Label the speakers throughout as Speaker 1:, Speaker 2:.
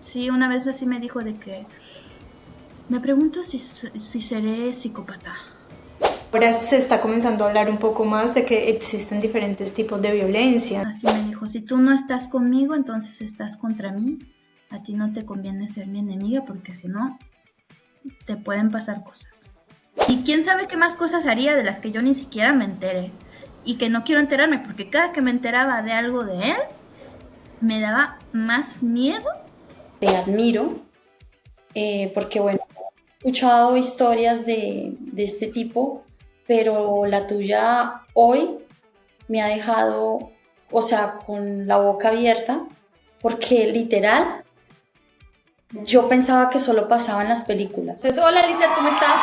Speaker 1: Sí, una vez así me dijo de que me pregunto si seré psicópata.
Speaker 2: Ahora se está comenzando a hablar un poco más de que existen diferentes tipos de violencia.
Speaker 1: Así me dijo, si tú no estás conmigo, entonces estás contra mí. A ti no te conviene ser mi enemiga porque si no, te pueden pasar cosas. Y quién sabe qué más cosas haría de las que yo ni siquiera me entere. Y que no quiero enterarme porque cada que me enteraba de algo de él, me daba más miedo.
Speaker 3: Te admiro porque, bueno, he escuchado historias de este tipo, pero la tuya hoy me ha dejado, o sea, con la boca abierta, porque literal, yo pensaba que solo pasaba en las películas.
Speaker 4: Entonces, hola Lizeth, ¿cómo estás?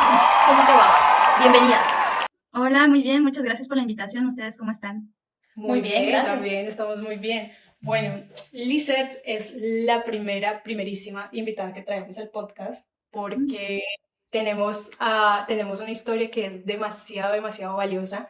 Speaker 4: ¿Cómo te va? Bienvenida.
Speaker 1: Hola, muy bien, muchas gracias por la invitación. ¿Ustedes cómo están?
Speaker 4: Muy bien, gracias.
Speaker 2: También estamos muy bien. Bueno, Lizeth es la primerísima invitada que traemos al podcast porque tenemos una historia que es demasiado valiosa.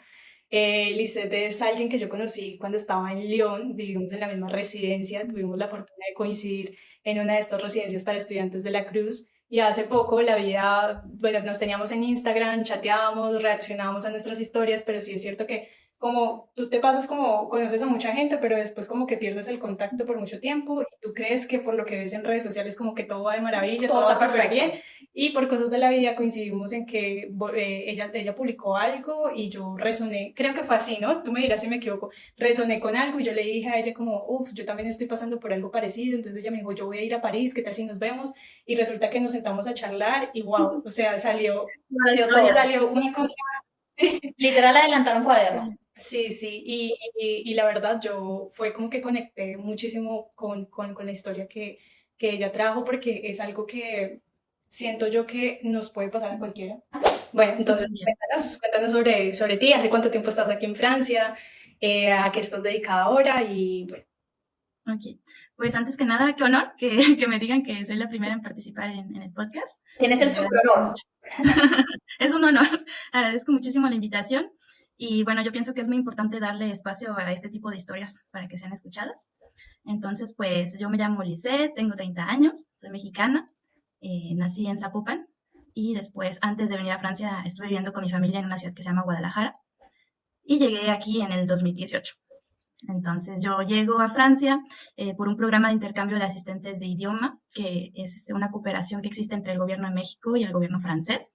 Speaker 2: Lizeth es alguien que yo conocí cuando estaba en Lyon, vivimos en la misma residencia, tuvimos la fortuna de coincidir en una de estas residencias para estudiantes de la Cruz. Y hace poco bueno, nos teníamos en Instagram, chateábamos, reaccionábamos a nuestras historias, pero sí es cierto que como tú te pasas como conoces a mucha gente, pero después como que pierdes el contacto por mucho tiempo y tú crees que por lo que ves en redes sociales como que todo va de maravilla, todo va súper bien y por cosas de la vida coincidimos en que ella publicó algo y yo resoné, creo que fue así, ¿no? Tú me dirás si me equivoco, resoné con algo y yo le dije a ella como, yo también estoy pasando por algo parecido, entonces ella me dijo, yo voy a ir a París, ¿qué tal si nos vemos? Y resulta que nos sentamos a charlar y wow, o sea, salió una cosa.
Speaker 4: Literal adelantaron cuaderno.
Speaker 2: Sí, sí, y la verdad yo fue como que conecté muchísimo con la historia que ella trajo porque es algo que siento yo que nos puede pasar a cualquiera. Bueno, entonces cuéntanos sobre ti, ¿hace cuánto tiempo estás aquí en Francia? ¿A qué estás dedicada ahora? Y bueno.
Speaker 1: Ok, pues antes que nada, qué honor que, que me digan que soy la primera en participar en el podcast.
Speaker 4: Tienes el super honor.
Speaker 1: Es un honor, agradezco muchísimo la invitación y bueno, yo pienso que es muy importante darle espacio a este tipo de historias para que sean escuchadas. Entonces, pues yo me llamo Lisette, tengo 30 años, soy mexicana, nací en Zapopan y después, antes de venir a Francia, estuve viviendo con mi familia en una ciudad que se llama Guadalajara y llegué aquí en el 2018. Entonces yo llego a Francia por un programa de intercambio de asistentes de idioma, que es una cooperación que existe entre el gobierno de México y el gobierno francés.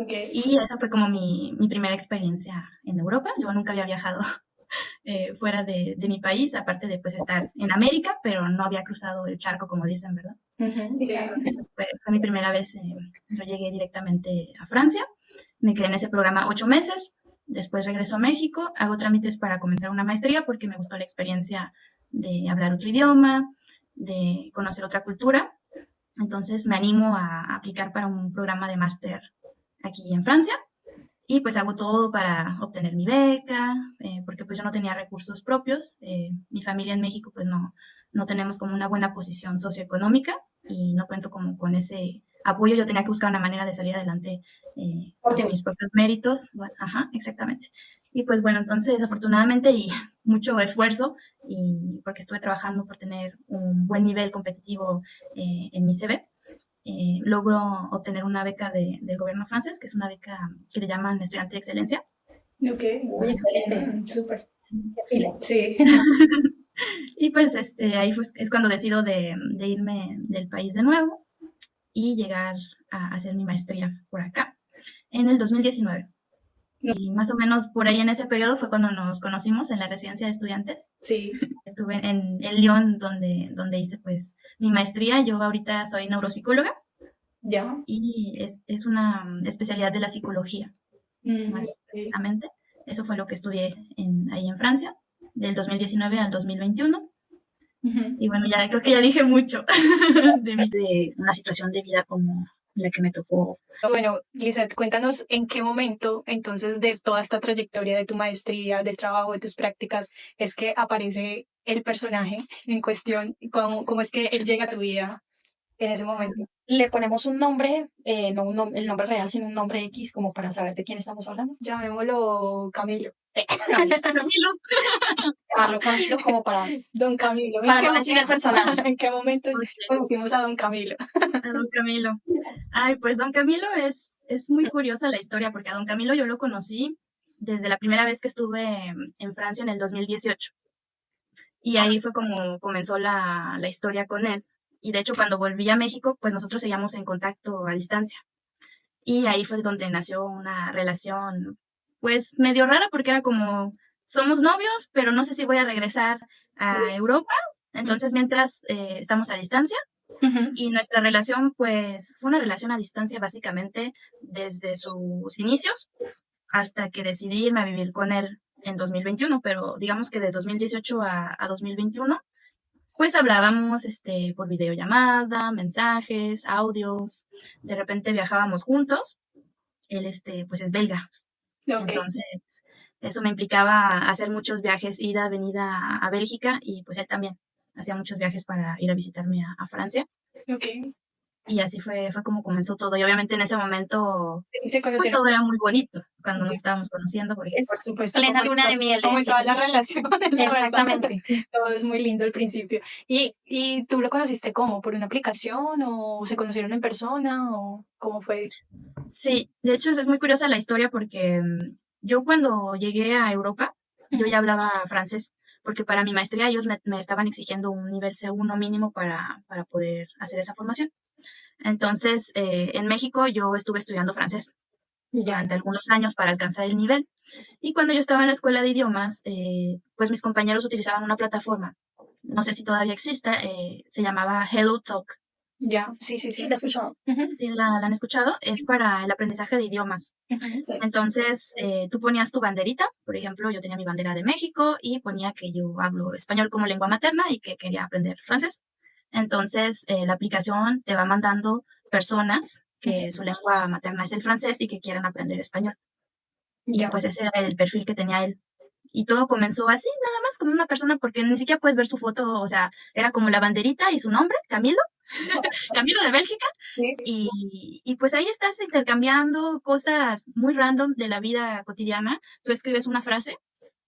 Speaker 2: Okay.
Speaker 1: Y esa fue como mi primera experiencia en Europa. Yo nunca había viajado fuera de mi país, aparte de pues estar en América, pero no había cruzado el charco, como dicen, ¿verdad?
Speaker 2: Sí.
Speaker 1: Fue mi primera vez. Yo llegué directamente a Francia, me quedé en ese programa 8 meses. Después regreso a México, hago trámites para comenzar una maestría porque me gustó la experiencia de hablar otro idioma, de conocer otra cultura. Entonces me animo a aplicar para un programa de máster aquí en Francia y pues hago todo para obtener mi beca, porque pues yo no tenía recursos propios. Mi familia en México pues no tenemos como una buena posición socioeconómica y no cuento como con ese apoyo. Yo tenía que buscar una manera de salir adelante por mis propios méritos. Bueno, ajá, exactamente. Y pues bueno, entonces afortunadamente y mucho esfuerzo y porque estuve trabajando por tener un buen nivel competitivo en mi CV, logro obtener una beca del gobierno francés, que es una beca que le llaman estudiante de excelencia.
Speaker 2: Ok,
Speaker 4: Muy excelente.
Speaker 2: súper.
Speaker 1: Sí.
Speaker 2: Sí.
Speaker 1: Y pues ahí es cuando decido de irme del país de nuevo y llegar a hacer mi maestría por acá en el 2019. Y más o menos por ahí en ese periodo fue cuando nos conocimos en la residencia de estudiantes.
Speaker 2: Sí.
Speaker 1: Estuve en Lyon donde hice pues mi maestría. Yo ahorita soy neuropsicóloga.
Speaker 2: Ya.
Speaker 1: Y es una especialidad de la psicología, más precisamente. Eso fue lo que estudié ahí en Francia, del 2019 al 2021. Y bueno, ya creo que ya dije mucho de una situación de vida como la que me tocó.
Speaker 2: Bueno, Lizeth, cuéntanos en qué momento, entonces, de toda esta trayectoria de tu maestría, del trabajo, de tus prácticas, es que aparece el personaje en cuestión, cómo es que él llega a tu vida. en ese momento?
Speaker 4: Le ponemos un nombre, no el nombre real, sino un nombre X, como para saber de quién estamos hablando.
Speaker 2: Llamémoslo Camilo.
Speaker 4: Camilo.
Speaker 1: Camilo.
Speaker 4: Llamarlo Camilo como para
Speaker 2: Don Camilo.
Speaker 4: Para no decir el personal.
Speaker 2: ¿En qué momento
Speaker 1: Ok,
Speaker 2: conocimos a Don Camilo?
Speaker 1: a don Camilo. Ay, pues don Camilo es muy curiosa la historia, porque a don Camilo yo lo conocí desde la primera vez que estuve en Francia en el 2018. Y ahí fue como comenzó la historia con él. Y de hecho, cuando volví a México, pues nosotros seguíamos en contacto a distancia. Y ahí fue donde nació una relación, pues medio rara, porque era como, somos novios, pero no sé si voy a regresar a Europa. Entonces, mientras estamos a distancia,
Speaker 2: Ujú.
Speaker 1: y nuestra relación, pues, fue una relación a distancia básicamente desde sus inicios hasta que decidí irme a vivir con él en 2021, pero digamos que de 2018 a 2021, pues hablábamos por videollamada, mensajes, audios, de repente viajábamos juntos. Él pues es belga,
Speaker 2: Ok,
Speaker 1: entonces eso me implicaba hacer muchos viajes, ida, venida a Bélgica, y pues él también hacía muchos viajes para ir a visitarme a Francia.
Speaker 2: ok.
Speaker 1: Y así fue como comenzó todo. Y obviamente en ese momento,
Speaker 2: Y se
Speaker 1: pues
Speaker 2: conocieron,
Speaker 1: todo era muy bonito cuando nos
Speaker 2: sí,
Speaker 1: estábamos conociendo, porque
Speaker 2: por
Speaker 4: es
Speaker 2: supuesto,
Speaker 4: plena
Speaker 2: como en,
Speaker 4: luna de miel,
Speaker 2: como en todas las
Speaker 4: decimos.
Speaker 2: relaciones, la verdad.
Speaker 4: Exactamente.
Speaker 2: Todo es muy lindo al principio. ¿Y tú lo conociste cómo? ¿Por una aplicación o se conocieron en persona o cómo fue?
Speaker 1: sí, de hecho es muy curiosa la historia porque yo cuando llegué a Europa, yo ya hablaba francés, porque para mi maestría ellos me estaban exigiendo un nivel C1 mínimo para poder hacer esa formación. Entonces, en México yo estuve estudiando francés
Speaker 2: Ya,
Speaker 1: durante algunos años para alcanzar el nivel. Y cuando yo estaba en la escuela de idiomas, pues mis compañeros utilizaban una plataforma, no sé si todavía exista, se llamaba HelloTalk.
Speaker 2: ya, sí, sí,
Speaker 4: Sí,
Speaker 2: sí.
Speaker 4: lo he escuchado.
Speaker 2: Ujú,
Speaker 1: Si la han escuchado, es para el aprendizaje de idiomas.
Speaker 2: ujú.
Speaker 4: Sí.
Speaker 1: Entonces, tú ponías tu banderita, por ejemplo, yo tenía mi bandera de México y ponía que yo hablo español como lengua materna y que quería aprender francés. Entonces, la aplicación te va mandando personas que su lengua materna es el francés y que quieren aprender español. Y
Speaker 2: Ya.
Speaker 1: pues ese era el perfil que tenía él. Y todo comenzó así, nada más como una persona, porque ni siquiera puedes ver su foto, o sea, era como la banderita y su nombre, Camilo, Camilo de Bélgica,
Speaker 2: Sí.
Speaker 1: y pues ahí estás intercambiando cosas muy random de la vida cotidiana. Tú escribes una frase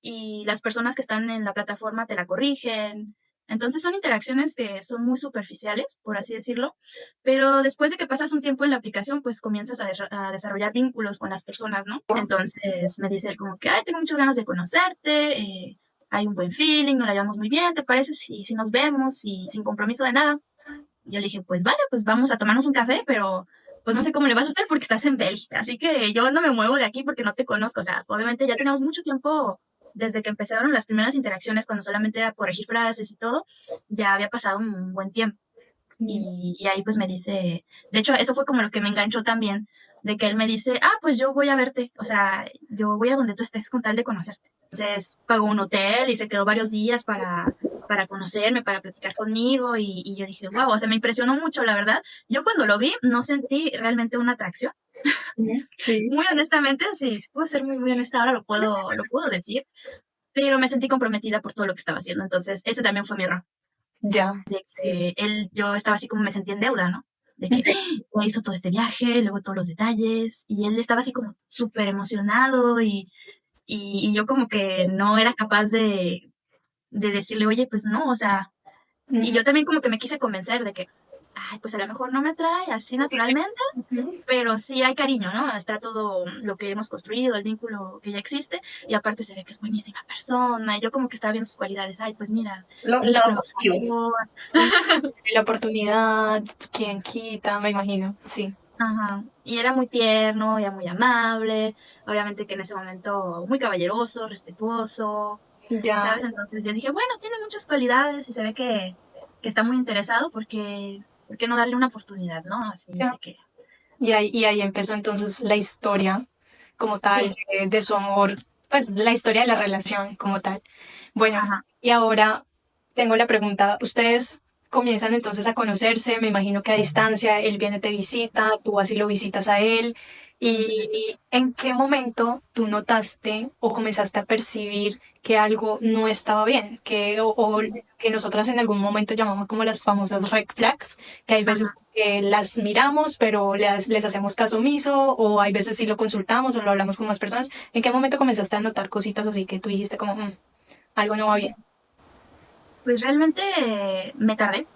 Speaker 1: y las personas que están en la plataforma te la corrigen. Entonces son interacciones que son muy superficiales, por así decirlo, pero después de que pasas un tiempo en la aplicación, pues comienzas a desarrollar vínculos con las personas, ¿no? Entonces me dice él como que, ay, tengo muchas ganas de conocerte, hay un buen feeling, nos la llevamos muy bien, ¿te parece si nos vemos y sin compromiso de nada? Y yo le dije, pues vale, pues vamos a tomarnos un café, pero pues no sé cómo le vas a hacer porque estás en Bélgica, así que yo no me muevo de aquí porque no te conozco. O sea, obviamente ya tenemos mucho tiempo desde que empezaron las primeras interacciones, cuando solamente era corregir frases y todo, ya había pasado un buen tiempo. Y ahí pues me dice, de hecho eso fue como lo que me enganchó también, de que él me dice, ah, pues yo voy a verte, o sea, yo voy a donde tú estés con tal de conocerte. Entonces pagó un hotel y se quedó varios días para conocerme, para platicar conmigo y yo dije, wow, o sea, me impresionó mucho, la verdad. Yo cuando lo vi no sentí realmente una atracción,
Speaker 2: Sí.
Speaker 1: muy honestamente, si puedo ser muy honesta ahora lo puedo decir, pero me sentí comprometida por todo lo que estaba haciendo, entonces ese también fue mi error
Speaker 2: Ya.
Speaker 1: de
Speaker 2: Sí.
Speaker 1: que yo estaba así como me sentía en deuda, ¿no? De que
Speaker 2: Sí.
Speaker 1: hizo todo este viaje, luego todos los detalles, y él estaba así como súper emocionado y yo como que no era capaz de decirle, oye, pues no, o sea, y yo también como que me quise convencer de que, ay, pues a lo mejor no me atrae así naturalmente,
Speaker 2: Ujú.
Speaker 1: pero sí hay cariño, ¿no? Está todo lo que hemos construido, el vínculo que ya existe, y aparte se ve que es buenísima persona, y yo como que estaba viendo sus cualidades, ay, pues mira,
Speaker 4: El
Speaker 1: es
Speaker 4: lado positivo.
Speaker 1: trabajador.
Speaker 2: Sí. La oportunidad, quien quita, me imagino. Sí.
Speaker 1: Ajá. Y era muy tierno, era muy amable, obviamente que en ese momento muy caballeroso, respetuoso,
Speaker 2: Ya.
Speaker 1: ¿sabes? Entonces yo dije, bueno, tiene muchas cualidades y se ve que está muy interesado porque, ¿por qué no darle una oportunidad, no? Así
Speaker 2: Ya.
Speaker 1: de que,
Speaker 2: Y ahí empezó entonces la historia como tal
Speaker 1: sí,
Speaker 2: de su amor, pues la historia de la relación como tal. Bueno,
Speaker 1: ajá.
Speaker 2: y ahora tengo la pregunta, ustedes comienzan entonces a conocerse, me imagino que a distancia, él viene, te visita, tú vas y lo visitas a él,
Speaker 1: Sí.
Speaker 2: y ¿en qué momento tú notaste o comenzaste a percibir que algo no estaba bien? Que, o que nosotras en algún momento llamamos como las famosas red flags, que hay veces
Speaker 1: Ajá.
Speaker 2: las miramos, pero les hacemos caso omiso, o hay veces sí lo consultamos o lo hablamos con más personas. ¿En qué momento comenzaste a notar cositas así que tú dijiste como, algo no va bien"?
Speaker 1: Pues realmente me tardé.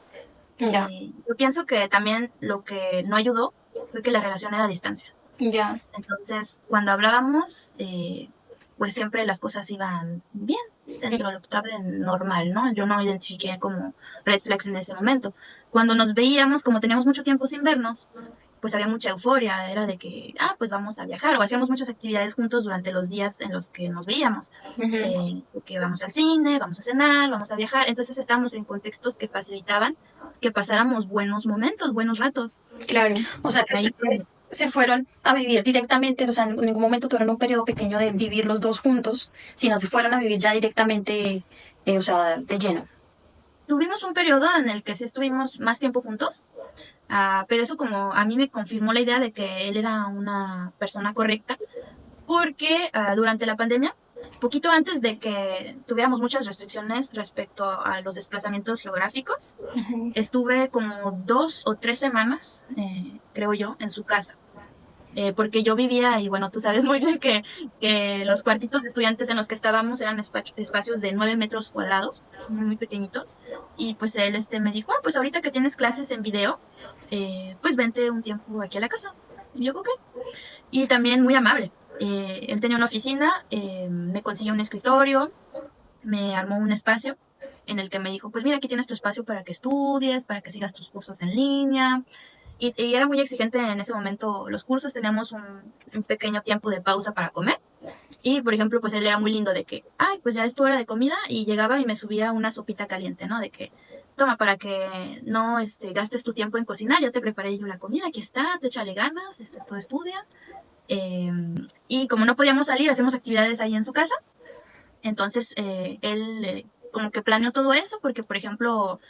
Speaker 2: Ya,
Speaker 1: Yo pienso que también lo que no ayudó fue que la relación era a distancia.
Speaker 2: ya.
Speaker 1: Entonces, cuando hablábamos, pues siempre las cosas iban bien, dentro de lo que cabe normal, ¿no? Yo no identifiqué como red flags en ese momento. Cuando nos veíamos, como teníamos mucho tiempo sin vernos, pues había mucha euforia, era de que, pues vamos a viajar, o hacíamos muchas actividades juntos durante los días en los que nos veíamos, que vamos al cine, vamos a cenar, vamos a viajar, entonces estábamos en contextos que facilitaban que pasáramos buenos momentos, buenos ratos.
Speaker 2: Claro.
Speaker 4: O sea, que
Speaker 1: Ahí,
Speaker 4: ustedes se fueron a vivir directamente, o sea, en ningún momento tuvieron un periodo pequeño de vivir los dos juntos, sino se fueron a vivir ya directamente, o sea, de lleno.
Speaker 1: tuvimos un periodo en el que sí estuvimos más tiempo juntos, pero eso como a mí me confirmó la idea de que él era una persona correcta, porque durante la pandemia, poquito antes de que tuviéramos muchas restricciones respecto a los desplazamientos geográficos, estuve como 2 o 3 semanas, creo yo, en su casa. Porque yo vivía, y bueno, tú sabes muy bien que los cuartitos de estudiantes en los que estábamos eran espacios de 9 metros cuadrados, muy pequeñitos, y pues él me dijo, pues ahorita que tienes clases en video, pues vente un tiempo aquí a la casa. Y yo, ok. Y también muy amable. Él tenía una oficina, me consiguió un escritorio, me armó un espacio en el que me dijo, pues mira, aquí tienes tu espacio para que estudies, para que sigas tus cursos en línea. Y era muy exigente en ese momento los cursos, teníamos un pequeño tiempo de pausa para comer. Y, por ejemplo, pues él era muy lindo de que, pues ya es tu hora de comida, y llegaba y me subía una sopita caliente, ¿no? De que, toma, para que no gastes tu tiempo en cocinar, ya te preparé yo la comida, aquí está, te échale ganas, tú estudia. Y como no podíamos salir, hacemos actividades ahí en su casa. Entonces, él como que planeó todo eso, porque, por ejemplo,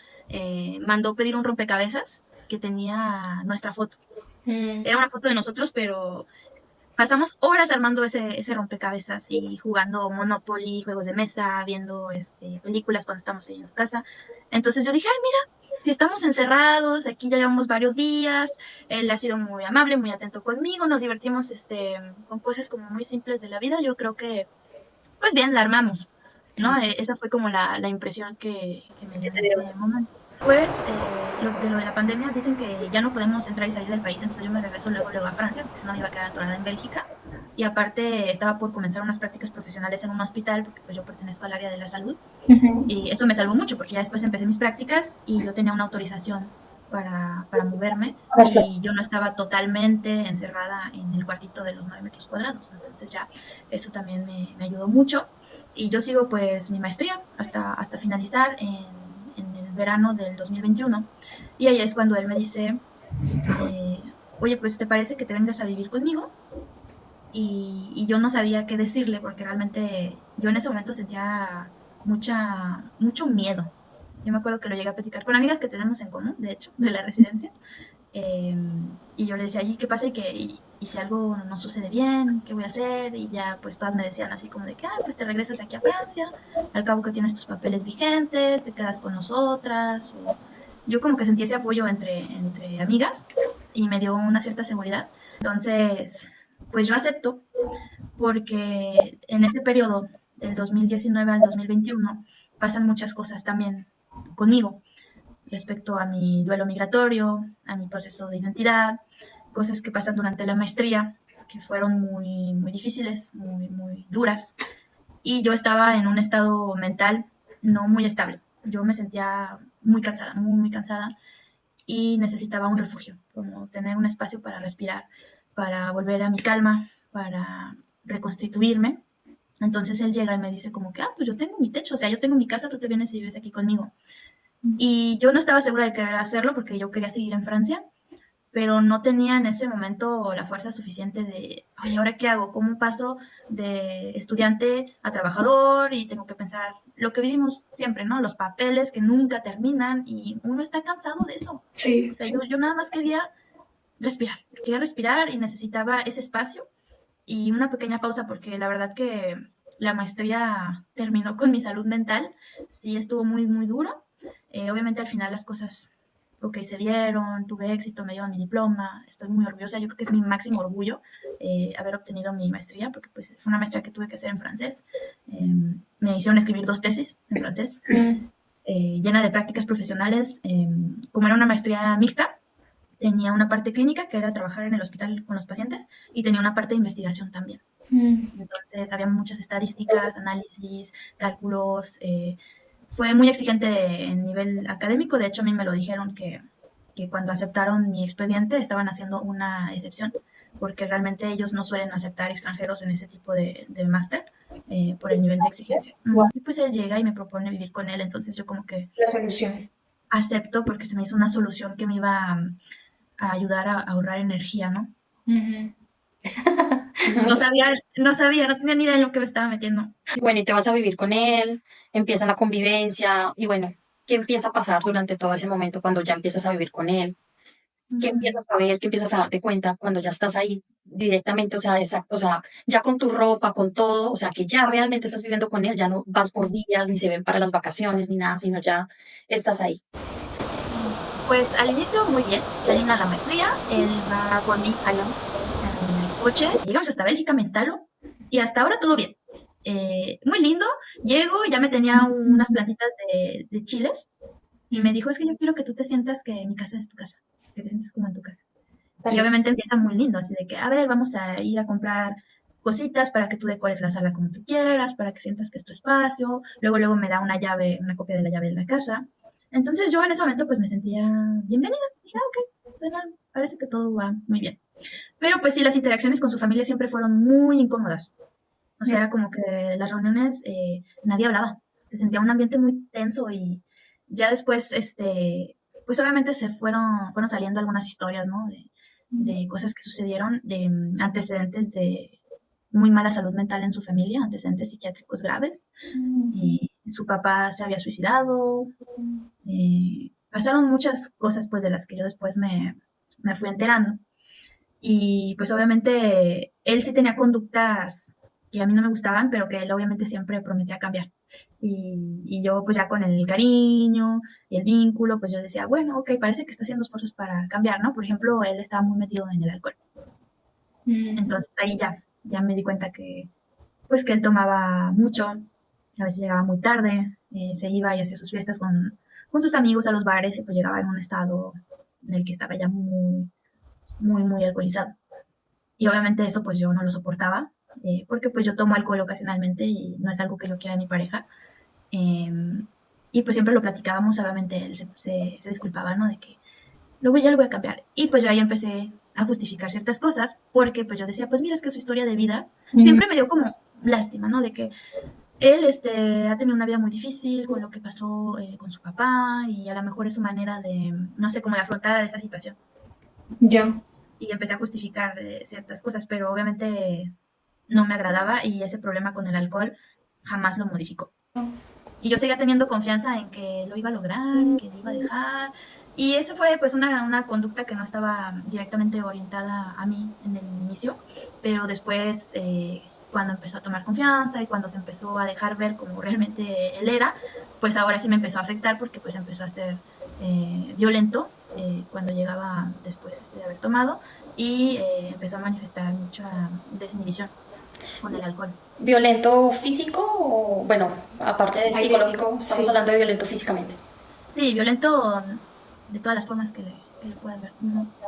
Speaker 1: mandó pedir un rompecabezas que tenía nuestra foto. Era una foto de nosotros, pero pasamos horas armando ese rompecabezas y jugando Monopoly, juegos de mesa, viendo películas cuando estamos ahí en su casa. Entonces yo dije, ay, mira, si estamos encerrados, aquí ya llevamos varios días, él ha sido muy amable, muy atento conmigo, nos divertimos con cosas como muy simples de la vida, yo creo que, pues bien, la armamos, ¿no? Esa fue como la impresión que me dio en ese momento. Pues lo de la pandemia, dicen que ya no podemos entrar y salir del país, entonces yo me regreso luego a Francia, porque si no me iba a quedar atorada en Bélgica. Y aparte estaba por comenzar unas prácticas profesionales en un hospital, porque pues yo pertenezco al área de la salud. Y eso me salvó mucho, porque ya después empecé mis prácticas y yo tenía una autorización para moverme, y yo no estaba totalmente encerrada en el cuartito de los 9 metros cuadrados. Entonces ya eso también me ayudó mucho. Y yo sigo pues mi maestría hasta finalizar en el verano del 2021. Y ahí es cuando él me dice, oye, pues ¿te parece que te vengas a vivir conmigo? Y yo no sabía qué decirle, porque realmente yo en ese momento sentía mucho miedo. Yo me acuerdo que lo llegué a platicar con amigas que tenemos en común, de hecho, de la residencia. Y yo le decía, ¿y qué pasa? Y si algo no sucede bien, ¿qué voy a hacer? Y ya pues todas me decían así como de que, pues te regresas aquí a Francia, al cabo que tienes tus papeles vigentes, te quedas con nosotras. Yo como que sentí ese apoyo entre amigas, y me dio una cierta seguridad. Entonces, pues yo acepto, porque en ese periodo del 2019 al 2021 pasan muchas cosas también conmigo respecto a mi duelo migratorio, a mi proceso de identidad, cosas que pasan durante la maestría que fueron muy, muy difíciles, muy, muy duras. Y yo estaba en un estado mental no muy estable. Yo me sentía muy cansada, muy, muy cansada, y necesitaba un refugio, como tener un espacio para respirar, para volver a mi calma, para reconstituirme. Entonces él llega y me dice como que, pues yo tengo mi techo, o sea, yo tengo mi casa, tú te vienes y vives aquí conmigo. Y yo no estaba segura de querer hacerlo, porque yo quería seguir en Francia, pero no tenía en ese momento la fuerza suficiente de, ay, ¿ahora qué hago? ¿Cómo paso de estudiante a trabajador? Y tengo que pensar lo que vivimos siempre, ¿no? Los papeles que nunca terminan, y uno está cansado de eso.
Speaker 2: Sí,
Speaker 1: O sea, yo nada más quería respirar, y necesitaba ese espacio y una pequeña pausa, porque la verdad que la maestría terminó con mi salud mental, sí estuvo muy, muy duro. Obviamente al final las cosas ok, se dieron, tuve éxito, me dieron mi diploma, estoy muy orgullosa, yo creo que es mi máximo orgullo haber obtenido mi maestría, porque pues fue una maestría que tuve que hacer en francés. Me hicieron escribir 2 tesis en francés, llena de prácticas profesionales. Como era una maestría mixta, tenía una parte clínica, que era trabajar en el hospital con los pacientes, y tenía una parte de investigación también. Entonces, había muchas estadísticas, análisis, cálculos. Fue muy exigente en nivel académico. De hecho, a mí me lo dijeron que cuando aceptaron mi expediente estaban haciendo una excepción, porque realmente ellos no suelen aceptar extranjeros en ese tipo de máster por el nivel de exigencia. Y pues él llega y me propone vivir con él, entonces yo como que
Speaker 2: La solución.
Speaker 1: acepto porque se me hizo una solución que me iba a ayudar a ahorrar energía, ¿no? No sabía, no tenía ni idea de lo que me estaba metiendo.
Speaker 4: Bueno, y te vas a vivir con él, empieza la convivencia, y bueno, ¿qué empieza a pasar durante todo ese momento cuando ya empiezas a vivir con él? ¿Qué empiezas a ver? ¿Qué empiezas a darte cuenta cuando ya estás ahí directamente? O sea, o sea, ya con tu ropa, con todo, o sea, que ya realmente estás viviendo con él, ya no vas por días, ni se ven para las vacaciones, ni nada, sino ya estás ahí.
Speaker 1: Pues al inicio muy bien, termina la maestría, él va por mí en el coche, llegamos hasta Bélgica, me instalo y hasta ahora todo bien. Muy lindo, llego, ya me tenía unas plantitas de chiles y me dijo, es que yo quiero que tú te sientas que mi casa es tu casa, que te sientas como en tu casa. Y obviamente empieza muy lindo, así de que, a ver, vamos a ir a comprar cositas para que tú decores la sala como tú quieras, para que sientas que es tu espacio. Luego me da una llave, una copia de la llave de la casa. Entonces yo en ese momento pues me sentía bienvenida. Dije, ok, parece que todo va muy bien. Pero pues sí, las interacciones con su familia siempre fueron muy incómodas. O sea, era como que las reuniones nadie hablaba. Se sentía un ambiente muy tenso y ya después, pues obviamente fueron saliendo algunas historias, ¿no? De cosas que sucedieron, de antecedentes de muy mala salud mental en su familia, antecedentes psiquiátricos graves. Su papá se había suicidado. Pasaron muchas cosas pues de las que yo después me fui enterando. Y pues obviamente él sí tenía conductas que a mí no me gustaban, pero que él obviamente siempre prometía cambiar. Y yo pues ya con el cariño y el vínculo, pues yo decía, bueno, ok, parece que está haciendo esfuerzos para cambiar, ¿no? Por ejemplo, él estaba muy metido en el alcohol. Entonces ahí ya me di cuenta que pues que él tomaba mucho, a veces llegaba muy tarde, se iba y hacía sus fiestas con sus amigos a los bares y pues llegaba en un estado en el que estaba ya muy alcoholizado. Y obviamente eso pues yo no lo soportaba, porque pues yo tomo alcohol ocasionalmente y no es algo que yo quiera a mi pareja. Y pues siempre lo platicábamos, obviamente él se disculpaba, ¿no? De que ya lo voy a cambiar. Y pues yo ahí empecé a justificar ciertas cosas, porque pues yo decía, pues mira, es que su historia de vida siempre me dio como lástima, ¿no? De que él ha tenido una vida muy difícil con lo que pasó con su papá y a lo mejor es su manera de, no sé, como de afrontar esa situación.
Speaker 2: Ya.
Speaker 1: Y empecé a justificar ciertas cosas, pero obviamente no me agradaba y ese problema con el alcohol jamás lo modificó. Y yo seguía teniendo confianza en que lo iba a lograr, que lo iba a dejar. Y esa fue pues una conducta que no estaba directamente orientada a mí en el inicio, pero después cuando empezó a tomar confianza y cuando se empezó a dejar ver como realmente él era, pues ahora sí me empezó a afectar porque pues empezó a ser violento cuando llegaba después de haber tomado y empezó a manifestar mucha desinhibición con el alcohol.
Speaker 3: ¿Violento físico o, bueno, aparte de psicológico, estamos
Speaker 2: Sí.
Speaker 3: hablando de violento físicamente?
Speaker 1: Sí, violento de todas las formas que le puedas ver.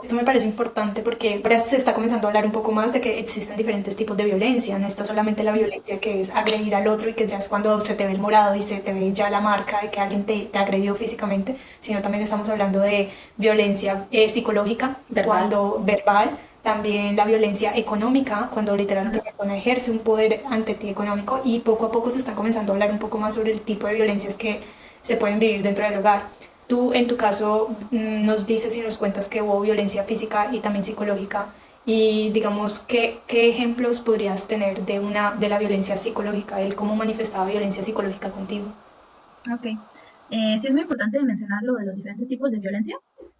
Speaker 2: Esto me parece importante porque ahora se está comenzando a hablar un poco más de que existen diferentes tipos de violencia. No está solamente la violencia que es agredir al otro y que ya es cuando se te ve el morado y se te ve ya la marca de que alguien te agredió físicamente, sino también estamos hablando de violencia psicológica, verbal, también la violencia económica, cuando literalmente la persona ejerce un poder ante ti económico, y poco a poco se está comenzando a hablar un poco más sobre el tipo de violencias que se pueden vivir dentro del hogar. Tú, en tu caso, nos dices y nos cuentas que hubo violencia física y también psicológica. Y digamos, ¿qué ejemplos podrías tener de la violencia psicológica, de cómo manifestaba violencia psicológica contigo?
Speaker 1: Ok. Sí es muy importante mencionar lo de los diferentes tipos de violencia,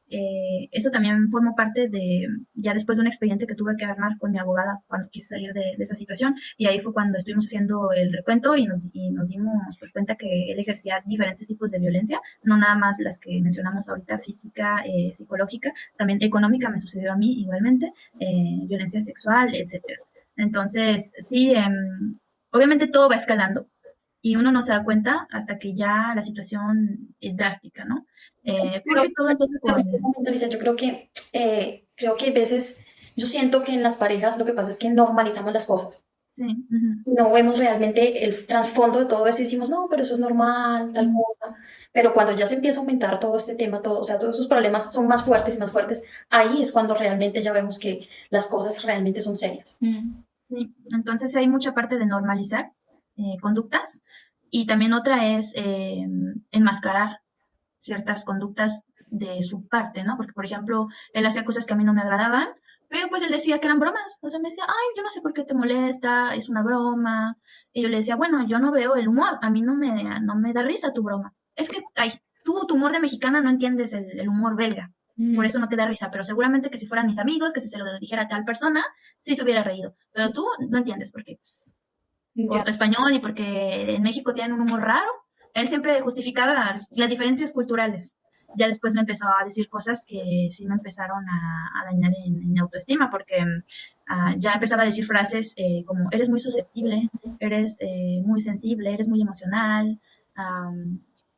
Speaker 1: Eso también formó parte de, ya después de un expediente que tuve que armar con mi abogada cuando quise salir de esa situación, y ahí fue cuando estuvimos haciendo el recuento y nos dimos pues cuenta que él ejercía diferentes tipos de violencia, no nada más las que mencionamos ahorita, física, psicológica, también económica me sucedió a mí igualmente, violencia sexual, etcétera. Entonces, sí, obviamente todo va escalando y uno no se da cuenta hasta que ya la situación es drástica, ¿no?
Speaker 3: Sí,
Speaker 1: Porque todo empieza con...
Speaker 3: Alicia, yo creo que a veces, yo siento que en las parejas lo que pasa es que normalizamos las cosas.
Speaker 1: Sí, ujú,
Speaker 3: No vemos realmente el trasfondo de todo eso y decimos, no, pero eso es normal, tal cosa. Pero cuando ya se empieza a aumentar todo este tema, todo, o sea, todos esos problemas son más fuertes y más fuertes, ahí es cuando realmente ya vemos que las cosas realmente son serias.
Speaker 1: sí. Entonces hay mucha parte de normalizar conductas y también otra es enmascarar ciertas conductas de su parte, ¿no? Porque, por ejemplo, él hacía cosas que a mí no me agradaban, pero pues él decía que eran bromas. O sea, me decía, ay, yo no sé por qué te molesta, es una broma. Y yo le decía, bueno, yo no veo el humor, a mí no me da risa tu broma. Es que, ay, tú, tu humor de mexicana no entiendes el humor belga. Por eso no te da risa, pero seguramente que si fueran mis amigos, que si se lo dijera a tal persona, sí se hubiera reído. Pero tú no entiendes porque, pues, por
Speaker 2: Ya.
Speaker 1: tu español y porque en México tienen un humor raro. Él siempre justificaba las diferencias culturales. Ya después me empezó a decir cosas que sí me empezaron a dañar en mi autoestima, porque ya empezaba a decir frases como, eres muy susceptible, eres muy sensible, eres muy emocional,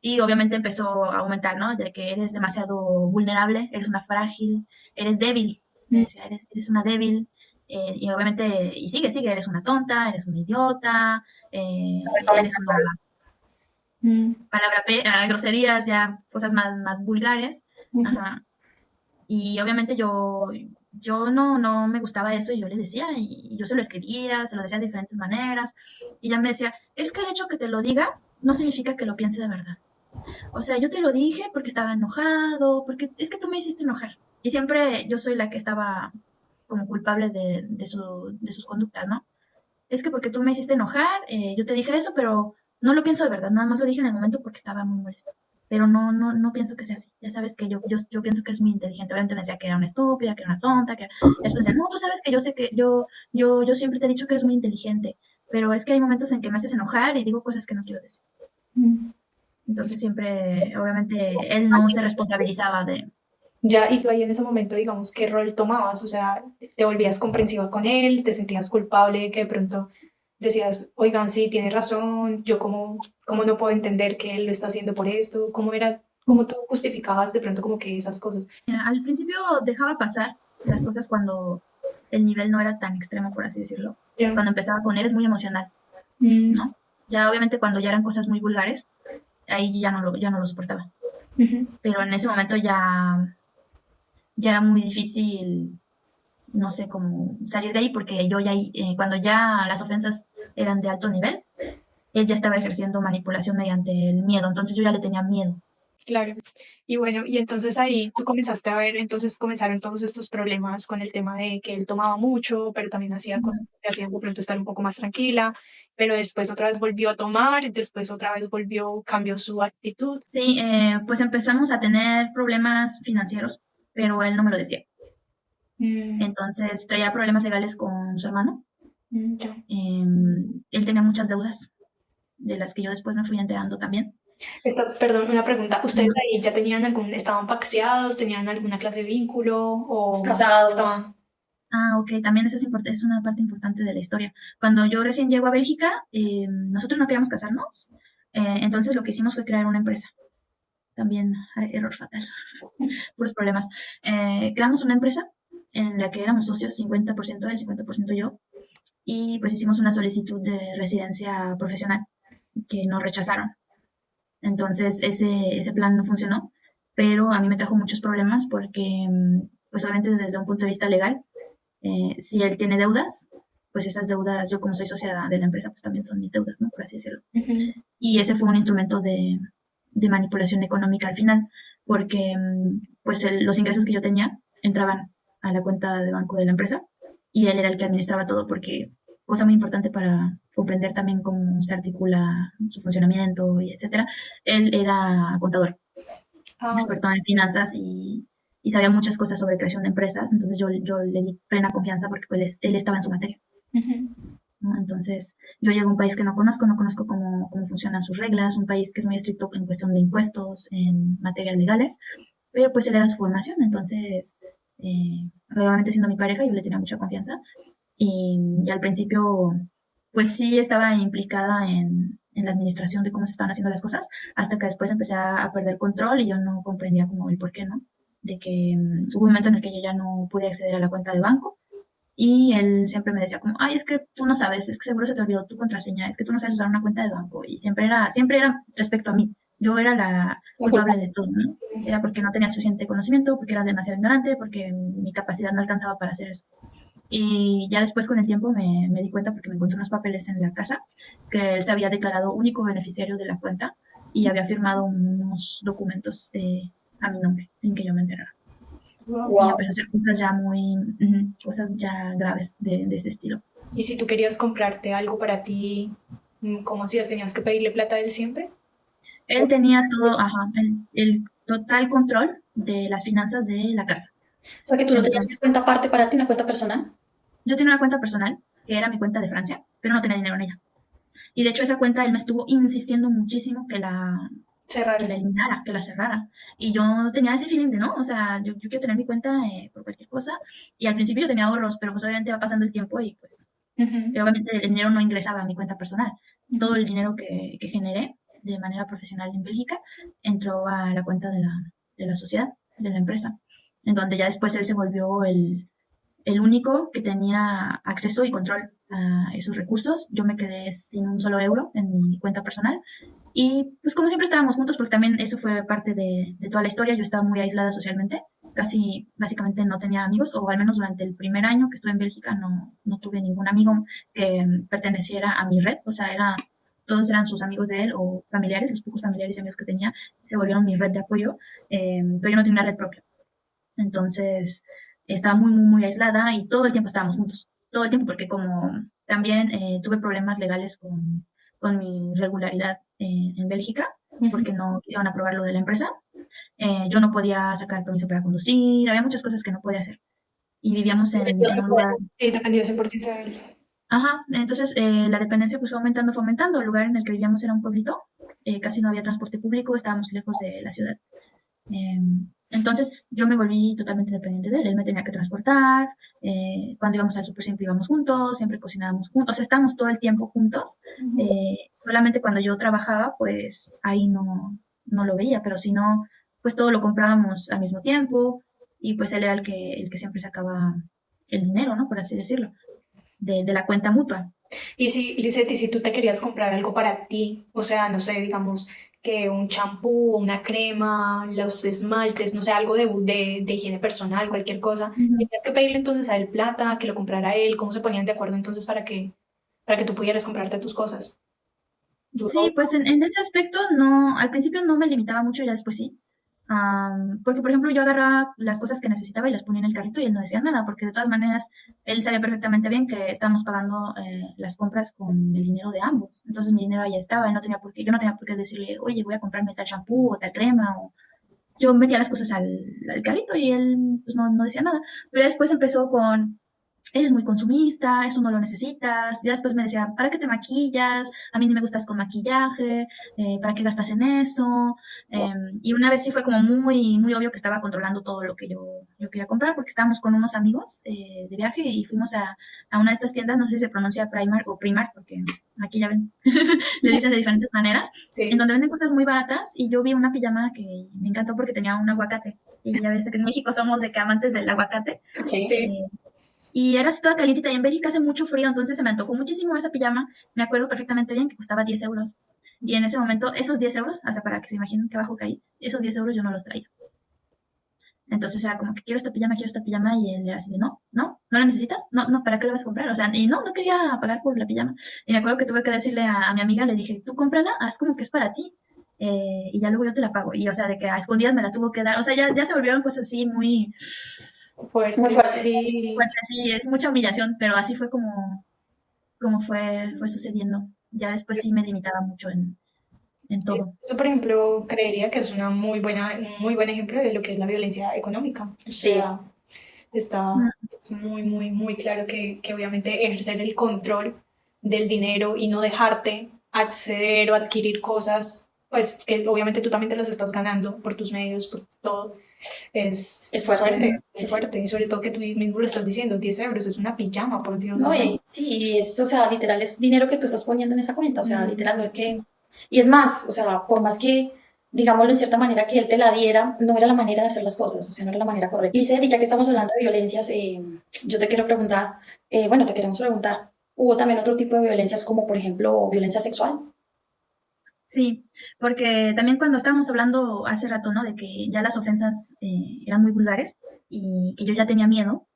Speaker 1: y obviamente empezó a aumentar, ¿no? De que eres demasiado vulnerable, eres una frágil, eres débil, me decía, eres una débil, y obviamente, y sigue, eres una tonta, eres una idiota,
Speaker 3: Eso me
Speaker 1: eres una palabra, groserías, ya cosas más vulgares. Ajá. Y obviamente yo no me gustaba eso y yo le decía, y yo se lo escribía, se lo decía de diferentes maneras, y ella me decía, es que el hecho que te lo diga no significa que lo piense de verdad. O sea, yo te lo dije porque estaba enojado, porque es que tú me hiciste enojar. Y siempre yo soy la que estaba como culpable de sus conductas, ¿no? Es que porque tú me hiciste enojar, yo te dije eso, pero no lo pienso de verdad, nada más lo dije en el momento porque estaba muy molesto. Pero no pienso que sea así. Ya sabes que yo pienso que eres muy inteligente. Obviamente me decía que era una estúpida, que era una tonta, que después decía, no, tú sabes que yo sé que yo siempre te he dicho que eres muy inteligente, pero es que hay momentos en que me haces enojar y digo cosas que no quiero decir. Entonces siempre, obviamente, él no se responsabilizaba de...
Speaker 2: Ya, y tú ahí en ese momento, digamos, ¿qué rol tomabas? O sea, ¿te volvías comprensiva con él? ¿Te sentías culpable de que de pronto decías, oigan, sí, tiene razón, yo cómo no puedo entender que él lo está haciendo por esto? ¿Cómo tú justificabas de pronto como que esas cosas?
Speaker 1: Al principio dejaba pasar las cosas cuando el nivel no era tan extremo, por así decirlo.
Speaker 2: Ya.
Speaker 1: Cuando empezaba con él es muy emocional,
Speaker 2: Mm,
Speaker 1: ¿no? Ya obviamente cuando ya eran cosas muy vulgares, ahí ya no lo soportaba.
Speaker 2: ujú.
Speaker 1: Pero en ese momento ya era muy difícil, no sé, cómo salir de ahí, porque yo ya, cuando ya las ofensas eran de alto nivel, él ya estaba ejerciendo manipulación mediante el miedo, entonces yo ya le tenía miedo.
Speaker 2: Claro. Y bueno, y entonces ahí tú comenzaste a ver, entonces comenzaron todos estos problemas con el tema de que él tomaba mucho, pero también hacía cosas que te hacían de pronto estar un poco más tranquila, pero después otra vez volvió a tomar, después otra vez cambió su actitud.
Speaker 1: Sí, pues empezamos a tener problemas financieros, pero él no me lo decía.
Speaker 2: Mm,
Speaker 1: Entonces traía problemas legales con su hermano.
Speaker 2: ya.
Speaker 1: Él tenía muchas deudas, de las que yo después me fui enterando también.
Speaker 2: Perdón, una pregunta. ¿Ustedes ahí ya tenían estaban paxeados, tenían alguna clase de vínculo o
Speaker 3: Casados.
Speaker 2: estaban?
Speaker 1: Ok, también eso es una parte importante de la historia. Cuando yo recién llego a Bélgica, nosotros no queríamos casarnos, entonces lo que hicimos fue crear una empresa. También error fatal, puros problemas. Creamos una empresa en la que éramos socios, 50% él, 50% yo, y pues hicimos una solicitud de residencia profesional que nos rechazaron. Entonces ese plan no funcionó, pero a mí me trajo muchos problemas porque, pues obviamente desde un punto de vista legal, si él tiene deudas, pues esas deudas, yo como soy socia de la empresa, pues también son mis deudas, ¿no? Por así decirlo.
Speaker 2: Ujú.
Speaker 1: Y ese fue un instrumento de manipulación económica al final, porque pues los ingresos que yo tenía entraban a la cuenta de banco de la empresa y él era el que administraba todo, porque cosa muy importante para comprender también cómo se articula su funcionamiento y etcétera, él era contador,
Speaker 2: Ah,
Speaker 1: experto en finanzas y sabía muchas cosas sobre creación de empresas, entonces yo le di plena confianza porque pues, él estaba en su materia, ¿no? Entonces yo llego a un país que no conozco cómo funcionan sus reglas, un país que es muy estricto en cuestión de impuestos, en materias legales, pero pues él era su formación, entonces, obviamente siendo mi pareja, yo le tenía mucha confianza y al principio, pues sí estaba implicada en la administración de cómo se estaban haciendo las cosas, hasta que después empecé a perder control y yo no comprendía como el por qué, ¿no? De que hubo un momento en el que yo ya no pude acceder a la cuenta de banco y él siempre me decía como, ay, es que tú no sabes, es que seguro se te olvidó tu contraseña, es que tú no sabes usar una cuenta de banco. Y siempre era respecto a mí. Yo era la culpable de todo, ¿no? Era porque no tenía suficiente conocimiento, porque era demasiado ignorante, porque mi capacidad no alcanzaba para hacer eso. Y ya después con el tiempo me di cuenta porque me encontré unos papeles en la casa que él se había declarado único beneficiario de la cuenta y había firmado unos documentos a mi nombre sin que yo me enterara. Y
Speaker 3: Wow.
Speaker 1: empecé a hacer cosas ya cosas ya graves de ese estilo.
Speaker 2: Y si tú querías comprarte algo para ti, ¿cómo hacías? ¿Tenías que pedirle plata a él siempre?
Speaker 1: Él tenía todo, el total control de las finanzas de la casa.
Speaker 3: O sea que tú no tenías
Speaker 1: Entonces,
Speaker 3: una cuenta aparte para ti, una cuenta personal.
Speaker 1: yo tenía una cuenta personal, que era mi cuenta de Francia, pero no tenía dinero en ella. Y de hecho esa cuenta él me estuvo insistiendo muchísimo que la
Speaker 2: Cerrar.
Speaker 1: eliminara, que la cerrara. Y yo tenía ese feeling de no, o sea, yo quiero tener mi cuenta por cualquier cosa. Y al principio yo tenía ahorros, pero pues obviamente va pasando el tiempo y pues obviamente el dinero no ingresaba a mi cuenta personal. Todo el dinero que generé de manera profesional en Bélgica entró a la cuenta de la sociedad, de la empresa, en donde ya después él se volvió el único que tenía acceso y control a esos recursos. Yo me quedé sin un solo euro en mi cuenta personal. Y pues como siempre estábamos juntos, porque también eso fue parte de toda la historia, yo estaba muy aislada socialmente, casi básicamente no tenía amigos, o al menos durante el primer año que estuve en Bélgica no tuve ningún amigo que perteneciera a mi red, o sea, todos eran sus amigos de él o familiares, los pocos familiares y amigos que tenía se volvieron mi red de apoyo, pero yo no tenía una red propia. Entonces, estaba muy aislada y todo el tiempo estábamos juntos. Todo el tiempo, porque como también tuve problemas legales con mi regularidad en Bélgica, porque no quisieron aprobar lo de la empresa, yo no podía sacar permiso para conducir, había muchas cosas que no podía hacer. Y vivíamos en un lugar.
Speaker 2: Sí, dependía 100% de él.
Speaker 1: Ajá, entonces la dependencia pues fue aumentando. El lugar en el que vivíamos era un pueblito, casi no había transporte público, estábamos lejos de la ciudad. Entonces yo me volví totalmente dependiente de él. Él me tenía que transportar. Cuando íbamos al súper siempre íbamos juntos, siempre cocinábamos juntos. O sea, estábamos todo el tiempo juntos. Solamente cuando yo trabajaba, pues ahí no lo veía, pero si no, pues todo lo comprábamos al mismo tiempo. Y pues él era el que siempre sacaba el dinero, ¿no? Por así decirlo, de la cuenta mutua.
Speaker 2: Y si, Lisette, y si tú te querías comprar algo para ti, o sea, no sé, digamos que un champú, una crema, los esmaltes, no sé, algo de higiene personal, cualquier cosa, tenías que pedirle entonces a él plata, que lo comprara él, ¿cómo se ponían de acuerdo entonces para que tú pudieras comprarte tus cosas?
Speaker 1: Sí,
Speaker 2: ¿Duro?
Speaker 1: pues en ese aspecto no, al principio no me limitaba mucho, ya después sí. Porque, por ejemplo, yo agarraba las cosas que necesitaba y las ponía en el carrito y él no decía nada, porque de todas maneras él sabía perfectamente bien que estábamos pagando las compras con el dinero de ambos. Entonces mi dinero ahí estaba, yo no tenía por qué decirle, oye, voy a comprarme tal shampoo o tal crema, o yo metía las cosas al carrito y él pues no decía nada. Pero ya después empezó con, eres muy consumista, eso no lo necesitas. Ya después me decía, ¿para qué te maquillas? A mí ni me gustas con maquillaje, ¿para qué gastas en eso? Y una vez sí fue como muy obvio que estaba controlando todo lo que yo quería comprar, porque estábamos con unos amigos de viaje y fuimos a una de estas tiendas, no sé si se pronuncia Primark o Primark, porque aquí ya ven, le dicen de diferentes maneras, en
Speaker 2: Sí.
Speaker 1: donde venden cosas muy baratas y yo vi una pijama que me encantó porque tenía un aguacate. Y ya ves que en México somos de que amantes del aguacate.
Speaker 3: Sí.
Speaker 2: Sí.
Speaker 1: Y era así toda calientita y en Bélgica hace mucho frío, entonces se me antojó muchísimo esa pijama. Me acuerdo perfectamente bien que costaba 10 euros. Y en ese momento, esos 10 euros, hasta para que se imaginen qué bajo caí, esos 10 euros yo no los traía. Entonces era como que quiero esta pijama, y él era así de no la necesitas, no, ¿para qué la vas a comprar? O sea, y no quería pagar por la pijama. Y me acuerdo que tuve que decirle a mi amiga, le dije, tú cómprala, haz como que es para ti. Y ya luego yo te la pago. Y o sea, de que a escondidas me la tuvo que dar. O sea, ya se volvieron cosas así muy
Speaker 2: Fuerte,
Speaker 3: Muy fuerte.
Speaker 2: sí.
Speaker 1: fuertes, sí, es mucha humillación, pero así fue como fue sucediendo. Ya después sí me limitaba mucho en todo.
Speaker 2: Eso, por ejemplo, creería que es un muy buen ejemplo de lo que es la violencia económica. O
Speaker 3: Sí.
Speaker 2: sea, está es muy, muy, muy claro que obviamente ejercer el control del dinero y no dejarte acceder o adquirir cosas, pues que obviamente tú también te las estás ganando por tus medios, por todo,
Speaker 3: Es fuerte. Sí,
Speaker 2: es
Speaker 3: sí.
Speaker 2: fuerte. Y sobre todo que tú mismo lo estás diciendo, 10 euros es una pijama, por Dios.
Speaker 3: No,
Speaker 2: o sea,
Speaker 3: sí, o sea, literal es dinero que tú estás poniendo en esa cuenta, o sea,
Speaker 2: Mm.
Speaker 3: literal no es que, y es más, o sea, por más que, digámoslo en cierta manera, que él te la diera, no era la manera de hacer las cosas, o sea, no era la manera correcta. Lizeth, ya que estamos hablando de violencias, yo te quiero preguntar, bueno, te queremos preguntar, ¿hubo también otro tipo de violencias como, por ejemplo, violencia sexual?
Speaker 1: Sí, porque también cuando estábamos hablando hace rato, ¿no? De que ya las ofensas eran muy vulgares y que yo ya tenía miedo.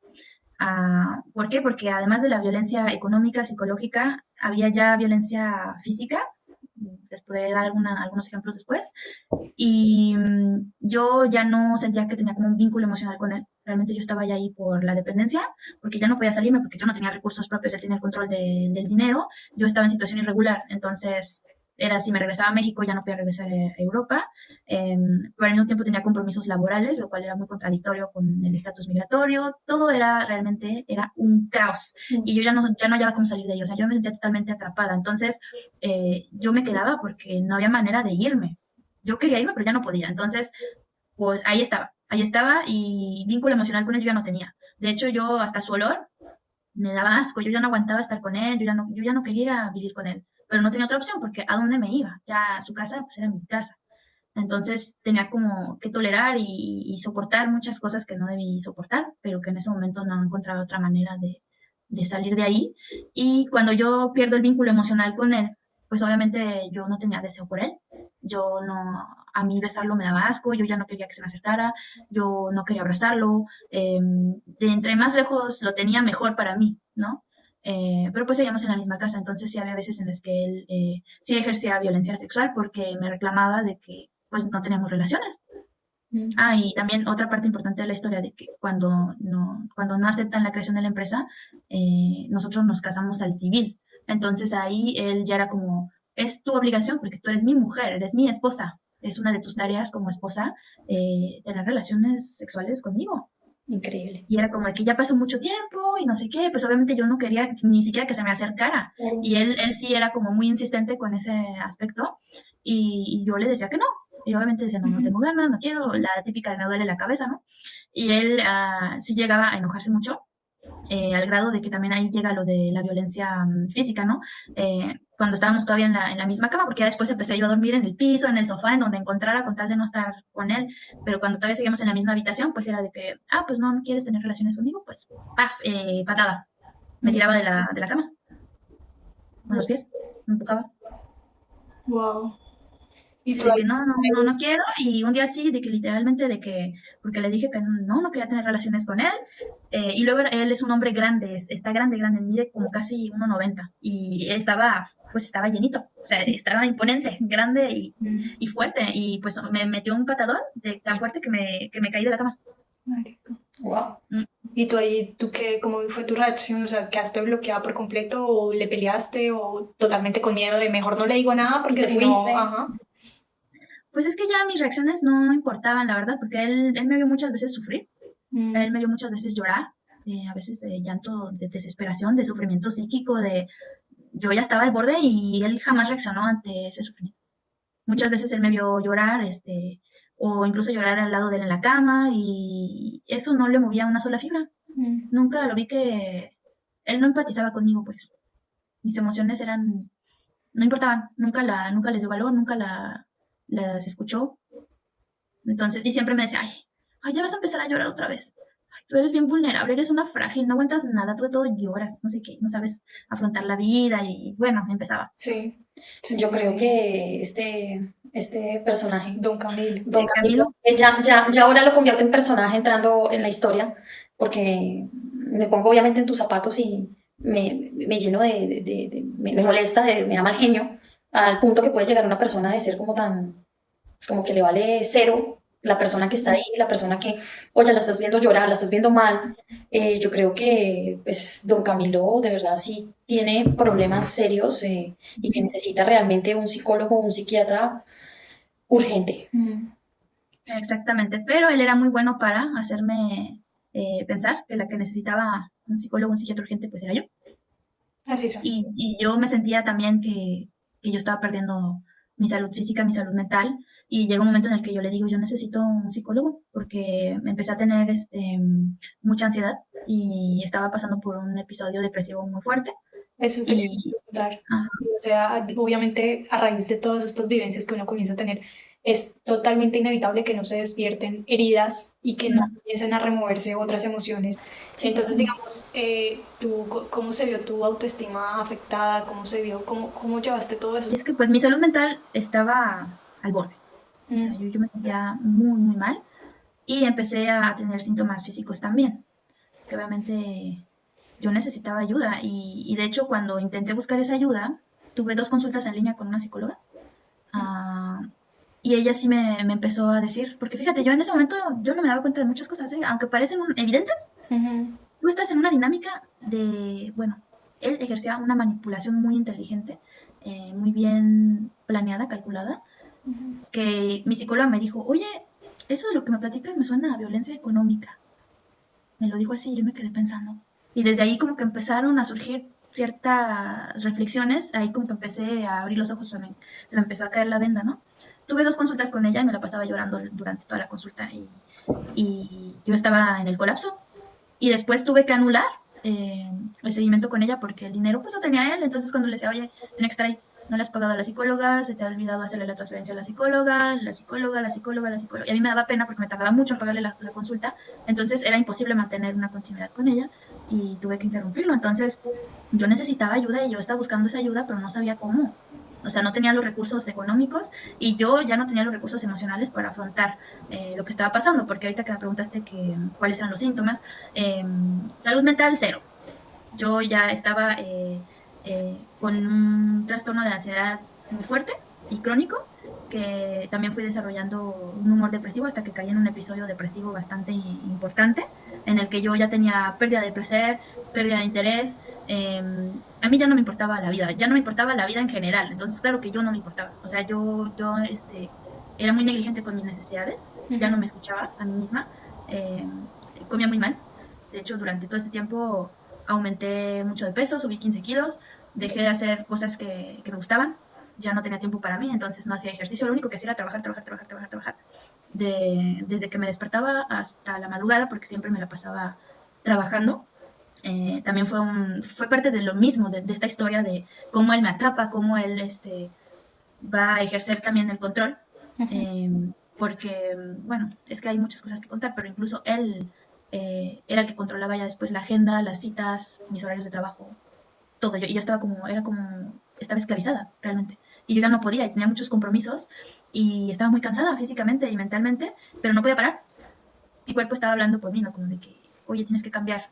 Speaker 1: ¿Por qué? Porque además de la violencia económica, psicológica, había ya violencia física. Les podré dar algunos ejemplos después. Y yo ya no sentía que tenía como un vínculo emocional con él. Realmente yo estaba ya ahí por la dependencia, porque ya no podía salirme, porque yo no tenía recursos propios, él tenía el control del dinero. Yo estaba en situación irregular, entonces era si me regresaba a México ya no podía regresar a Europa, pero al mismo tiempo tenía compromisos laborales, lo cual era muy contradictorio con el estatus migratorio. Todo era realmente era un caos y yo ya no hallaba cómo salir de ello, o sea, yo me sentía totalmente atrapada. Entonces yo me quedaba porque no había manera de irme. Yo quería irme, pero ya no podía. Entonces, pues ahí estaba y vínculo emocional con él yo ya no tenía. De hecho, yo hasta su olor me daba asco, yo ya no aguantaba estar con él, yo ya no quería vivir con él, pero no tenía otra opción porque ¿a dónde me iba? Ya su casa pues era mi casa. Entonces tenía como que tolerar y soportar muchas cosas que no debí soportar, pero que en ese momento no encontraba otra manera de salir de ahí. Y cuando yo pierdo el vínculo emocional con él, pues obviamente yo no tenía deseo por él. Yo no, a mí besarlo me daba asco, yo ya no quería que se me acercara, yo no quería abrazarlo. De entre más lejos lo tenía, mejor para mí, ¿no? Pero pues seguíamos en la misma casa, entonces sí había veces en las que él sí ejercía violencia sexual porque me reclamaba de que pues no teníamos relaciones. Y también otra parte importante de la historia de que cuando no aceptan la creación de la empresa, nosotros nos casamos al civil. Entonces ahí él ya era como, es tu obligación porque tú eres mi mujer, eres mi esposa. Es una de tus tareas como esposa tener relaciones sexuales conmigo.
Speaker 3: Increíble.
Speaker 1: Y era como de que ya pasó mucho tiempo y no sé qué, pues obviamente yo no quería ni siquiera que se me acercara. Y él sí era como muy insistente con ese aspecto y yo le decía que no. Y obviamente decía, no, no tengo ganas, no quiero, la típica de me duele la cabeza, ¿no? Y él sí llegaba a enojarse mucho, al grado de que también ahí llega lo de la violencia física, ¿no? Cuando estábamos todavía en la misma cama, porque ya después empecé yo a dormir en el piso, en el sofá, en donde encontrara con tal de no estar con él, pero cuando todavía seguíamos en la misma habitación, pues era de que, pues no quieres tener relaciones conmigo, pues, paf, patada. Me tiraba de la cama, con los pies, me empujaba.
Speaker 2: wow. Y
Speaker 1: Sí,
Speaker 2: tú
Speaker 1: de
Speaker 2: ahí,
Speaker 1: que no quiero, y un día sí, de que literalmente, de que, porque le dije que no quería tener relaciones con él, y luego él es un hombre grande, está grande, mide como casi 1,90, y pues estaba llenito, o sea, estaba imponente, grande y fuerte, y pues me metió un patadón tan fuerte que me caí de la cama.
Speaker 2: marica.
Speaker 3: Wow.
Speaker 2: ¿Y tú ahí, cómo fue tu reacción? O sea, ¿quedaste bloqueada por completo o le peleaste o totalmente con miedo de mejor no le digo nada porque
Speaker 3: ¿Y te
Speaker 2: si
Speaker 3: fuiste?
Speaker 2: no, ajá.
Speaker 1: Pues es que ya mis reacciones no importaban, la verdad, porque él me vio muchas veces sufrir, él me vio muchas veces llorar, a veces de llanto, de desesperación, de sufrimiento psíquico, yo ya estaba al borde y él jamás reaccionó ante ese sufrimiento. Muchas veces él me vio llorar, o incluso llorar al lado de él en la cama y eso no le movía una sola fibra. Nunca lo vi que él no empatizaba conmigo, pues. Mis emociones no importaban, nunca les dio valor, nunca las escuchó. Entonces, y siempre me decía, ya vas a empezar a llorar otra vez. Ay, tú eres bien vulnerable, eres una frágil, no aguantas nada, tú de todo lloras, no sé qué, no sabes afrontar la vida y bueno, empezaba.
Speaker 2: Sí.
Speaker 3: Yo creo que este personaje,
Speaker 2: Don Camilo.
Speaker 3: Don
Speaker 1: Camilo,
Speaker 3: Camilo, ya ahora lo convierte en personaje entrando en la historia, porque me pongo obviamente en tus zapatos y me lleno me molesta, me da mal genio, al punto que puede llegar una persona de ser como tan, como que le vale cero la persona que está ahí, la persona que, oye, la estás viendo llorar, la estás viendo mal. Yo creo que, pues, don Camilo de verdad sí tiene problemas serios y que necesita realmente un psicólogo o un psiquiatra urgente.
Speaker 1: Exactamente, pero él era muy bueno para hacerme pensar que la que necesitaba un psicólogo, un psiquiatra urgente, pues era yo.
Speaker 2: Así son.
Speaker 1: Y yo me sentía también que yo estaba perdiendo mi salud física, mi salud mental, y llegó un momento en el que yo le digo, yo necesito un psicólogo, porque me empecé a tener mucha ansiedad y estaba pasando por un episodio depresivo muy fuerte.
Speaker 2: Eso te quería
Speaker 1: Y,
Speaker 2: preguntar.
Speaker 1: ah,
Speaker 2: O sea, obviamente a raíz de todas estas vivencias que uno comienza a tener, es totalmente inevitable que no se despierten heridas y que no
Speaker 1: no,
Speaker 2: comiencen a removerse otras emociones.
Speaker 3: Sí,
Speaker 2: Entonces, digamos, ¿cómo se vio tu autoestima afectada? ¿Cómo se vio? ¿Cómo llevaste todo eso?
Speaker 1: es que pues mi salud mental estaba al borde. O sea,
Speaker 2: Mm,
Speaker 1: yo me sentía muy, muy mal y empecé a tener síntomas físicos también, que obviamente yo necesitaba ayuda y de hecho cuando intenté buscar esa ayuda, tuve 2 consultas en línea con una psicóloga. ah, y ella sí me empezó a decir, porque fíjate, yo en ese momento yo no me daba cuenta de muchas cosas, ¿eh? Aunque parecen evidentes,
Speaker 2: ujú,
Speaker 1: tú estás en una dinámica de, bueno, él ejercía una manipulación muy inteligente, muy bien planeada, calculada,
Speaker 2: ujú.
Speaker 1: que mi psicóloga me dijo, oye, eso de lo que me platicas me suena a violencia económica. Me lo dijo así y yo me quedé pensando. Y desde ahí como que empezaron a surgir ciertas reflexiones, ahí como que empecé a abrir los ojos, se me empezó a caer la venda, ¿no? Tuve 2 consultas con ella y me la pasaba llorando durante toda la consulta y yo estaba en el colapso. Y después tuve que anular eh, el seguimiento con ella porque el dinero pues lo tenía él. Entonces cuando le decía, oye, tiene que estar ahí, no le has pagado a la psicóloga, se te ha olvidado hacerle la transferencia a la psicóloga, la psicóloga, la psicóloga, la psicóloga. Y a mí me daba pena porque me tardaba mucho en pagarle la consulta. Entonces era imposible mantener una continuidad con ella y tuve que interrumpirlo. Entonces yo necesitaba ayuda y yo estaba buscando esa ayuda, pero no sabía cómo. O sea, no tenía los recursos económicos y yo ya no tenía los recursos emocionales para afrontar lo que estaba pasando, porque ahorita que me preguntaste cuáles eran los síntomas, salud mental, cero. Yo ya estaba con un trastorno de ansiedad muy fuerte y crónico, que también fui desarrollando un humor depresivo hasta que caí en un episodio depresivo bastante importante, en el que yo ya tenía pérdida de placer, pérdida de interés. A mí ya no me importaba la vida, ya no me importaba la vida en general. Entonces, claro que yo no me importaba. O sea, yo era muy negligente con mis necesidades, ya no me escuchaba a mí misma, eh, comía muy mal. De hecho, durante todo este tiempo aumenté mucho de peso, subí 15 kilos, dejé de hacer cosas que me gustaban, ya no tenía tiempo para mí, entonces no hacía ejercicio, lo único que hacía era trabajar, trabajar, trabajar, trabajar, trabajar, desde que me despertaba hasta la madrugada, porque siempre me la pasaba trabajando. También fue parte de lo mismo, de esta historia de cómo él me atrapa, cómo él va a ejercer también el control, eh, porque, bueno, es que hay muchas cosas que contar, pero incluso él era el que controlaba ya después la agenda, las citas, mis horarios de trabajo, todo. Y yo estaba esclavizada realmente. Y yo ya no podía, y tenía muchos compromisos, y estaba muy cansada físicamente y mentalmente, pero no podía parar. Mi cuerpo estaba hablando por mí, ¿no? Como de que, oye, tienes que cambiar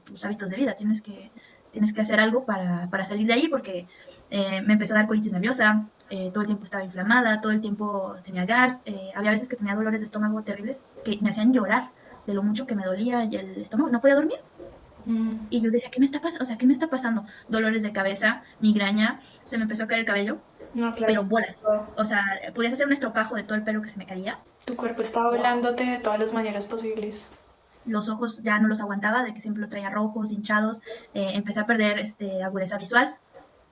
Speaker 1: tus hábitos de vida, tienes que hacer algo para salir de ahí, porque me empezó a dar colitis nerviosa, todo el tiempo estaba inflamada, todo el tiempo tenía gas, había veces que tenía dolores de estómago terribles que me hacían llorar de lo mucho que me dolía y el estómago, no podía dormir.
Speaker 2: Mm,
Speaker 1: Y yo decía, ¿qué me está pasando? O sea, ¿qué me está pasando? Dolores de cabeza, migraña, se me empezó a caer el cabello,
Speaker 2: no, claro.
Speaker 1: pero bolas. O sea, podías hacer un estropajo de todo el pelo que se me caía.
Speaker 2: Tu cuerpo está hablándote de todas las maneras posibles.
Speaker 1: Los ojos ya no los aguantaba, de que siempre los traía rojos, hinchados. Empecé a perder agudeza visual.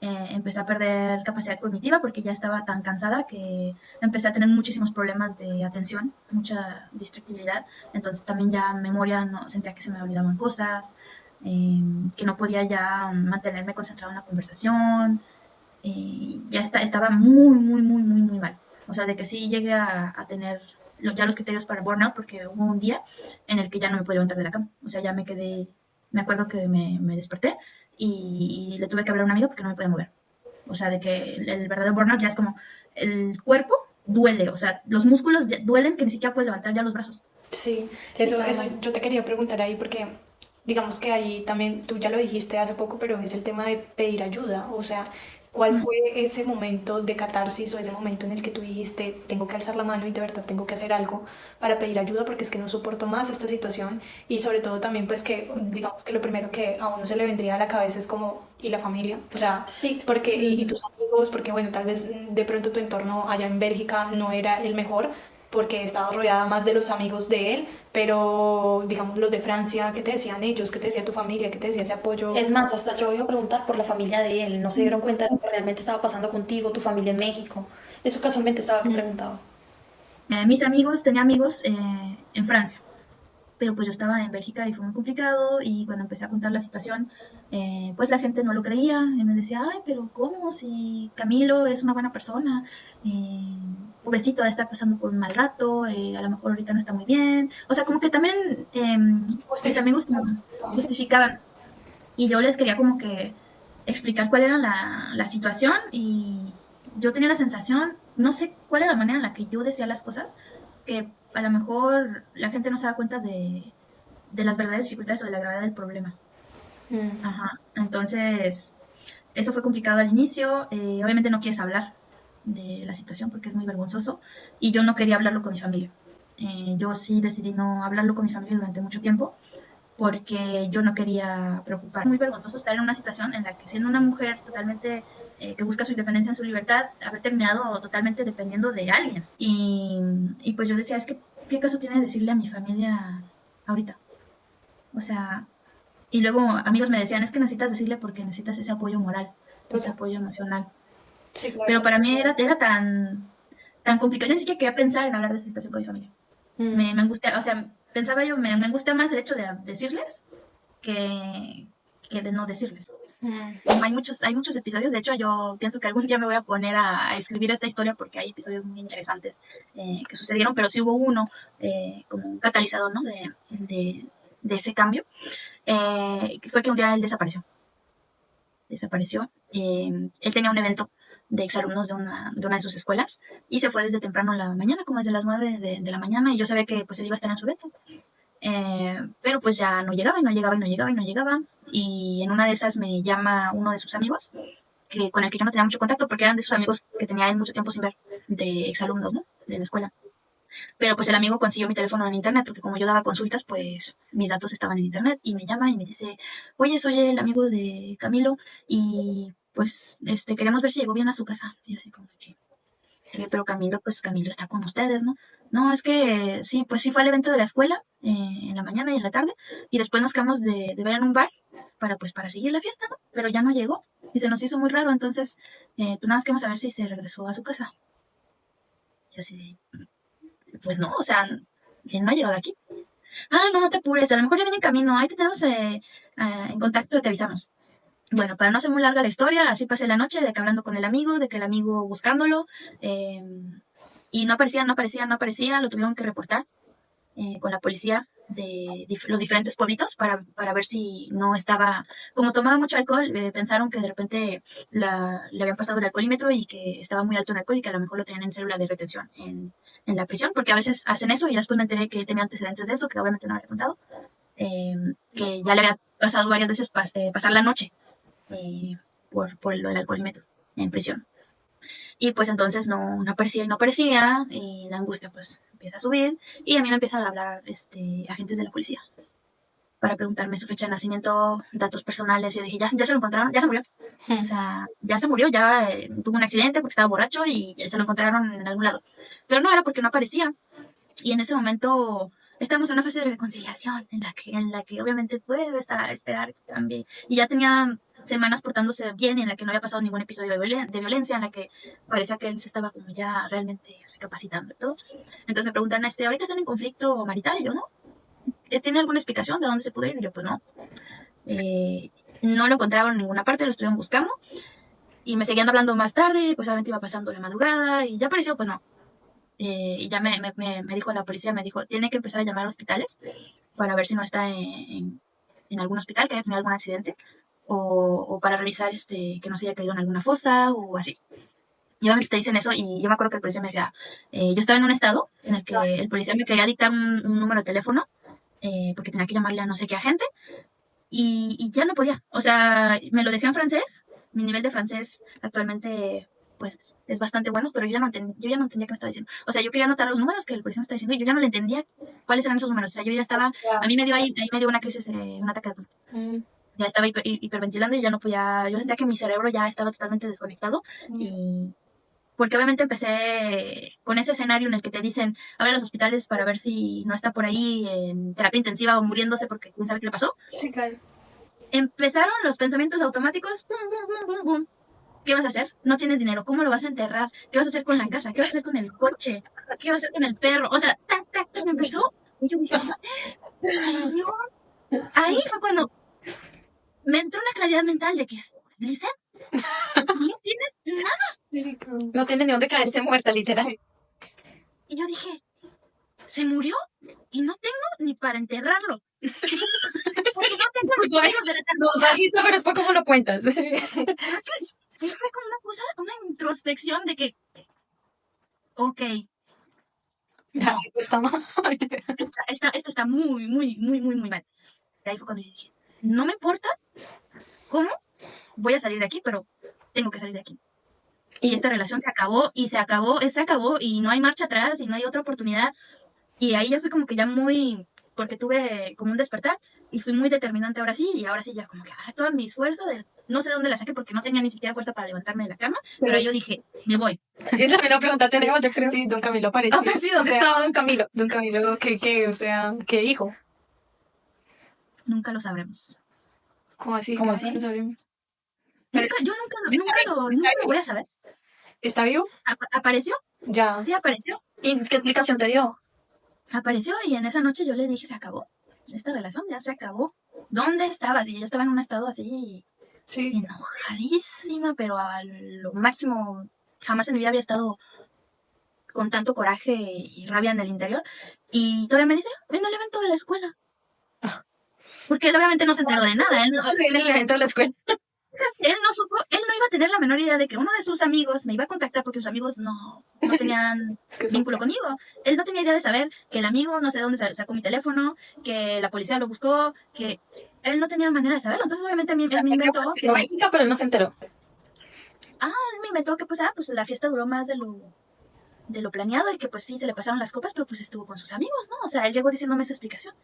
Speaker 1: Empecé a perder capacidad cognitiva porque ya estaba tan cansada que empecé a tener muchísimos problemas de atención, mucha distractibilidad. Entonces también ya memoria, no, sentía que se me olvidaban cosas, que no podía ya mantenerme concentrada en la conversación. Ya estaba muy, muy, muy, muy, muy mal. O sea, de que sí llegué a tener ya los criterios para burnout, porque hubo un día en el que ya no me pude levantar de la cama. O sea, ya me quedé, me acuerdo que me desperté y le tuve que hablar a un amigo porque no me podía mover. O sea, de que el verdadero burnout ya es como el cuerpo duele, o sea, los músculos duelen que ni siquiera puedes levantar ya los brazos.
Speaker 2: Sí,
Speaker 3: Sí,
Speaker 2: eso
Speaker 3: claro.
Speaker 2: yo te quería preguntar ahí porque digamos que ahí también, tú ya lo dijiste hace poco, pero es el tema de pedir ayuda. O sea, ¿Cuál fue ese momento de catarsis o ese momento en el que tú dijiste, tengo que alzar la mano y de verdad tengo que hacer algo para pedir ayuda porque es que no soporto más esta situación? Y sobre todo también pues que digamos que lo primero que a uno se le vendría a la cabeza es como, ¿y la familia? O sea,
Speaker 3: Sí,
Speaker 2: porque, y tus amigos, porque bueno, tal vez de pronto tu entorno allá en Bélgica no era el mejor porque estabas rodeada más de los amigos de él, pero digamos los de Francia, ¿qué te decían ellos? ¿Qué te decía tu familia? ¿Qué te decía ese apoyo?
Speaker 3: es más, hasta yo iba a preguntar por la familia de él. No se dieron cuenta de lo que realmente estaba pasando contigo, tu familia en México. Eso casualmente estaba que preguntaba.
Speaker 1: Mis amigos, tenía amigos en Francia, pero pues yo estaba en Bélgica y fue muy complicado y cuando empecé a contar la situación, pues la gente no lo creía y me decía, ay, pero ¿cómo? Si Camilo es una buena persona, eh, pobrecito, ha de estar pasando por un mal rato, a lo mejor ahorita no está muy bien. O sea, como que también mis amigos como justificaban y yo les quería como que explicar cuál era la situación y yo tenía la sensación, no sé cuál era la manera en la que yo decía las cosas, que a lo mejor la gente no se da cuenta de las verdaderas dificultades o de la gravedad del problema. Ajá. Entonces, eso fue complicado al inicio. Obviamente no quieres hablar de la situación porque es muy vergonzoso y yo no quería hablarlo con mi familia. Yo sí decidí no hablarlo con mi familia durante mucho tiempo porque yo no quería preocupar. Muy vergonzoso estar en una situación en la que siendo una mujer totalmente que busca su independencia en su libertad, haber terminado totalmente dependiendo de alguien. Y pues yo decía, es que, ¿qué caso tiene decirle a mi familia ahorita? O sea, y luego amigos me decían, es que necesitas decirle porque necesitas ese apoyo moral, ese apoyo emocional.
Speaker 2: Sí,
Speaker 1: Pero
Speaker 2: claro.
Speaker 1: para mí era tan complicado, yo ni siquiera quería pensar en hablar de esa situación con mi familia. Me angustia, o sea, pensaba yo, me angustia más el hecho de decirles que, que de no decirles. Hay muchos episodios, de hecho yo pienso que algún día me voy a poner a escribir esta historia porque hay episodios muy interesantes que sucedieron, pero sí hubo uno como un catalizador, ¿no? De ese cambio, que fue que un día él desapareció. Él tenía un evento de exalumnos de una de sus escuelas y se fue desde temprano en la mañana, como desde las 9 de la mañana, y yo sabía que pues él iba a estar en su evento. Pero pues ya no llegaba y no llegaba y no llegaba y no llegaba. Y en una de esas me llama uno de sus amigos, con el que yo no tenía mucho contacto porque eran de sus amigos que tenía él mucho tiempo sin ver, de exalumnos, ¿no? De la escuela. Pero pues el amigo consiguió mi teléfono en internet porque como yo daba consultas, pues mis datos estaban en internet y me llama y me dice, oye, soy el amigo de Camilo y pues queremos ver si llegó bien a su casa. Y así como que, pero Camilo, pues Camilo está con ustedes, ¿no? No, es que sí, pues sí fue al evento de la escuela en la mañana y en la tarde y después nos quedamos de ver en un bar para seguir la fiesta, ¿no? Pero ya no llegó y se nos hizo muy raro, entonces pues nada más queremos saber si se regresó a su casa. Y así, pues no, o sea, él no ha llegado aquí. Ah, no, no te apures, a lo mejor ya viene en camino, ahí te tenemos en contacto y te avisamos. Bueno, para no hacer muy larga la historia, así pasé la noche de que hablando con el amigo, de que el amigo buscándolo, eh, y no aparecía, no aparecía, no aparecía, lo tuvieron que reportar con la policía de los diferentes pueblitos para ver si no estaba, como tomaba mucho alcohol, pensaron que de repente le habían pasado el alcoholímetro y que estaba muy alto en alcohol y que a lo mejor lo tenían en célula de retención en la prisión, porque a veces hacen eso y después me enteré que él tenía antecedentes de eso, que obviamente no había contado, que ya le había pasado varias veces pasar la noche eh, por lo del alcoholímetro en prisión. Y pues entonces no aparecía y no aparecía, y la angustia pues empieza a subir, y a mí me empiezan a hablar agentes de la policía para preguntarme su fecha de nacimiento, datos personales. Y yo dije, ya se lo encontraron, ya se murió. O sea, ya se murió, ya tuvo un accidente porque estaba borracho y ya se lo encontraron en algún lado. Pero no era porque no aparecía. Y en ese momento estábamos en una fase de reconciliación en la que obviamente puedes esperar que cambie. Y ya tenía semanas portándose bien, en la que no había pasado ningún episodio de violencia, en la que parecía que él se estaba como ya realmente recapacitando y todo. Entonces me preguntan, ¿ahorita están en conflicto marital? Y yo, no. ¿Tiene alguna explicación de dónde se pudo ir? Y yo, pues no. Eh, no lo encontraban en ninguna parte, lo estuvieron buscando. Y me seguían hablando más tarde, pues obviamente iba pasando la madrugada y ya apareció, pues no. Y ya me dijo la policía, me dijo, tiene que empezar a llamar a hospitales para ver si no está en algún hospital, que haya tenido algún accidente, o para revisar que no se haya caído en alguna fosa o así. Y obviamente te dicen eso y yo me acuerdo que el policía me decía, yo estaba en un estado en el que el policía me quería dictar un número de teléfono porque tenía que llamarle a no sé qué agente y ya no podía. O sea, me lo decía en francés Mi nivel de francés actualmente pues es bastante bueno, pero yo ya no entendía qué me estaba diciendo. O sea, yo quería anotar los números que el policía me estaba diciendo y yo ya no le entendía cuáles eran esos números. O sea, yo ya estaba, a mí me dio ahí me dio una crisis, un ataque de pánico. Ya estaba hiperventilando y ya no podía, yo sentía que mi cerebro ya estaba totalmente desconectado y porque obviamente empecé con ese escenario en el que te dicen, abre los hospitales para ver si no está por ahí en terapia intensiva o muriéndose porque quién sabe qué le pasó.
Speaker 2: Sí, claro.
Speaker 1: Empezaron los pensamientos automáticos, bum, bum, bum, bum, bum. ¿Qué vas a hacer? No tienes dinero. ¿Cómo lo vas a enterrar? ¿Qué vas a hacer con la casa? ¿Qué vas a hacer con el coche? ¿Qué vas a hacer con el perro? O sea, tac, tac, tac, empezó. Y yo dije, señor. Ahí fue cuando me entró una claridad mental de que, Lisette, no tienes nada.
Speaker 4: No tiene ni dónde caerse muerta, literal.
Speaker 1: Y yo dije, se murió y no tengo ni para enterrarlo. Porque no tengo los papeles de la
Speaker 4: Nos da risa, pero después cómo lo cuentas.
Speaker 1: Y fue como una cosa, una introspección de que, ok,
Speaker 4: Ya,
Speaker 1: no,
Speaker 4: está mal.
Speaker 1: esto está muy, muy, muy, muy, muy mal. Y ahí fue cuando yo dije, no me importa cómo voy a salir de aquí, pero tengo que salir de aquí. Y esta relación se acabó y se acabó y no hay marcha atrás y no hay otra oportunidad. Y ahí ya fui como que ya muy, porque tuve como un despertar y fui muy determinante ahora sí, y ahora sí ya como que ahora todas mis fuerzas, no sé de dónde las saqué porque no tenía ni siquiera fuerza para levantarme de la cama, pero yo dije, me voy.
Speaker 4: Es la misma pregunta tenemos, yo creo.
Speaker 2: Sí, don Camilo apareció.
Speaker 4: Ah, pues sí, ¿dónde estaba Don Camilo?
Speaker 2: Don Camilo, o sea, ¿qué dijo?
Speaker 1: Nunca lo sabremos.
Speaker 2: ¿Cómo así?
Speaker 4: ¿Cómo
Speaker 2: ¿Cómo
Speaker 4: así?
Speaker 2: lo sabremos?
Speaker 1: Yo nunca lo voy a saber.
Speaker 2: ¿Está vivo?
Speaker 1: ¿Apareció?
Speaker 2: Ya.
Speaker 1: Sí, apareció.
Speaker 4: ¿Y qué explicación te dio?
Speaker 1: Apareció y en esa noche yo le dije, se acabó. Esta relación ya se acabó. ¿Dónde estabas? Y yo estaba en un estado así
Speaker 2: Sí.
Speaker 1: enojadísima, pero a lo máximo. Jamás en mi vida había estado con tanto coraje y rabia en el interior. Y todavía me dice, ven al evento de la escuela. Porque él obviamente no se enteró de nada. Él no
Speaker 4: En el evento de la escuela.
Speaker 1: él no iba a tener la menor idea de que uno de sus amigos me iba a contactar porque sus amigos no tenían
Speaker 2: Es que
Speaker 1: vínculo conmigo. Él no tenía idea de saber que el amigo no sé dónde sacó mi teléfono, que la policía lo buscó, que él no tenía manera de saberlo. Entonces obviamente él me inventó,
Speaker 4: Pero él no se enteró.
Speaker 1: que pues la fiesta duró más de lo planeado y que pues sí se le pasaron las copas, pero pues estuvo con sus amigos, ¿no? O sea, él llegó diciéndome esa explicación.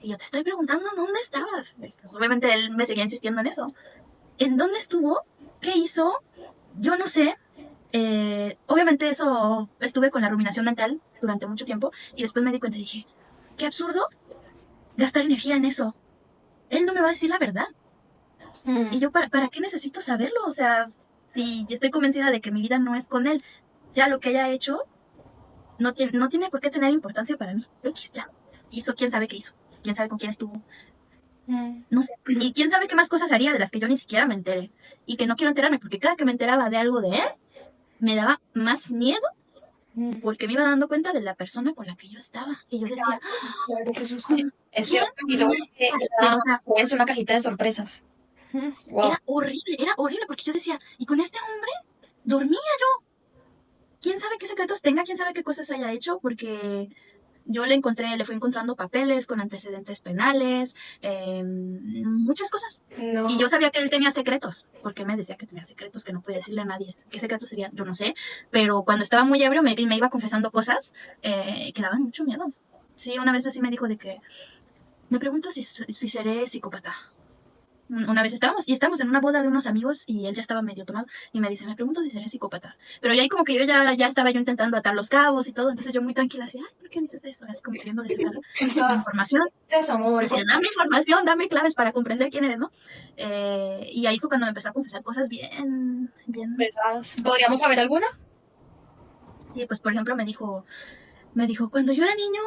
Speaker 1: Y yo te estoy preguntando dónde estabas. Pues, obviamente él me seguía insistiendo en eso. ¿En dónde estuvo? ¿Qué hizo? Yo no sé. Obviamente eso estuve con la ruminación mental durante mucho tiempo y después me di cuenta y dije, qué absurdo gastar energía en eso. Él no me va a decir la verdad. Y yo, ¿para qué necesito saberlo? O sea, si estoy convencida de que mi vida no es con él, ya lo que haya hecho no tiene por qué tener importancia para mí. X ya. Hizo quién sabe qué hizo. Quién sabe con quién estuvo. No sé. Y quién sabe qué más cosas haría de las que yo ni siquiera me enteré. Y que no quiero enterarme, porque cada que me enteraba de algo de él, me daba más miedo porque me iba dando cuenta de la persona con la que yo estaba. Y yo decía,
Speaker 2: Claro, qué susto.
Speaker 4: Es que Camilo
Speaker 1: o sea,
Speaker 4: es una cajita de sorpresas. Wow.
Speaker 1: era horrible porque yo decía, ¿y con este hombre dormía yo? ¿Quién sabe qué secretos tenga? ¿Quién sabe qué cosas haya hecho? Porque yo le fui encontrando papeles con antecedentes penales, muchas cosas.
Speaker 2: No.
Speaker 1: Y yo sabía que él tenía secretos, porque él me decía que tenía secretos que no podía decirle a nadie. ¿Qué secretos serían? Yo no sé, pero cuando estaba muy ebrio me iba confesando cosas que daban mucho miedo. Sí, una vez así me dijo de que, me pregunto si seré psicópata. Una vez estábamos en una boda de unos amigos y él ya estaba medio tomado y me dice, me pregunto si seré psicópata. Pero ya ahí como que yo ya estaba yo intentando atar los cabos y todo, entonces yo muy tranquila así, ay, ¿por qué dices eso? Así como queriendo descargar información.
Speaker 2: Es amor.
Speaker 1: Decía, dame información, dame claves para comprender quién eres, ¿no? Y ahí fue cuando me empezó a confesar cosas bien
Speaker 2: Pesadas.
Speaker 4: ¿Podríamos saber alguna?
Speaker 1: Sí, pues por ejemplo me dijo, cuando yo era niño,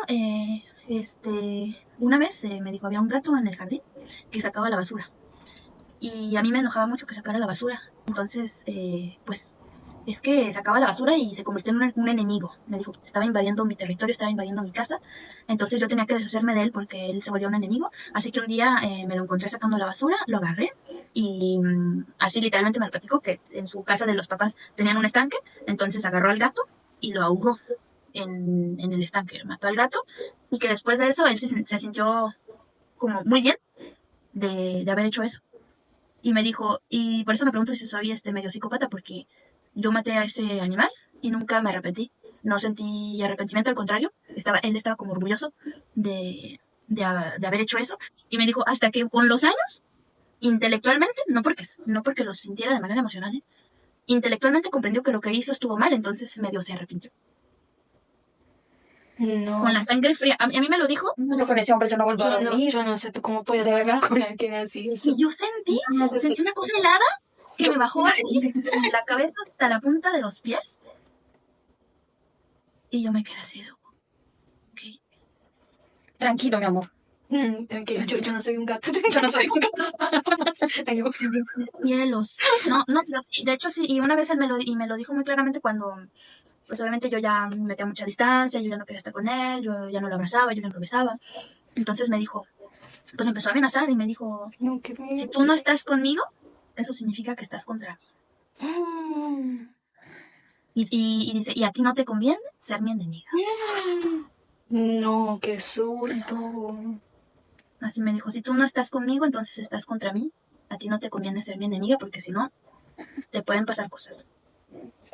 Speaker 1: una vez me dijo, había un gato en el jardín que sacaba la basura. Y a mí me enojaba mucho que sacara la basura. Entonces, pues, es que sacaba la basura y se convirtió en un enemigo. Me dijo, estaba invadiendo mi territorio, estaba invadiendo mi casa. Entonces yo tenía que deshacerme de él porque él se volvió un enemigo. Así que un día me lo encontré sacando la basura, lo agarré y así literalmente me lo platicó que en su casa de los papás tenían un estanque. Entonces agarró al gato y lo ahogó en el estanque. Mató al gato y que después de eso él se sintió como muy bien de haber hecho eso. y me dijo, y por eso me pregunto si soy medio psicópata, porque yo maté a ese animal y nunca me arrepentí. No sentí arrepentimiento, al contrario, él estaba como orgulloso de haber hecho eso. Y me dijo, hasta que con los años, intelectualmente, no porque lo sintiera de manera emocional, intelectualmente comprendió que lo que hizo estuvo mal, entonces medio se arrepintió.
Speaker 2: No.
Speaker 1: Con la sangre fría. A mí me lo dijo.
Speaker 4: Yo con ese hombre yo no vuelvo a dormir.
Speaker 2: Yo no sé tú cómo puedes
Speaker 4: ¿De verdad?
Speaker 2: con alguien así.
Speaker 1: Y yo sentí una cosa helada que me bajó así, de la cabeza hasta la punta de los pies. Y yo me quedé así de, ok.
Speaker 4: Tranquilo, mi amor.
Speaker 2: Tranquilo, yo no soy un gato.
Speaker 4: Yo no soy un gato.
Speaker 2: Ay, no.
Speaker 1: Cielos. No, pero sí, de hecho sí, y una vez él me lo dijo muy claramente cuando, pues obviamente yo ya me metí a mucha distancia, yo ya no quería estar con él, yo ya no lo abrazaba, yo ya no lo besaba. Entonces me dijo, pues me empezó a amenazar y me dijo,
Speaker 2: No, qué
Speaker 1: si tú no estás conmigo, eso significa que estás contra mí. Y dice, y a ti no te conviene ser mi enemiga.
Speaker 2: No, qué susto.
Speaker 1: Así me dijo, si tú no estás conmigo, entonces estás contra mí. A ti no te conviene ser mi enemiga porque si no, te pueden pasar cosas.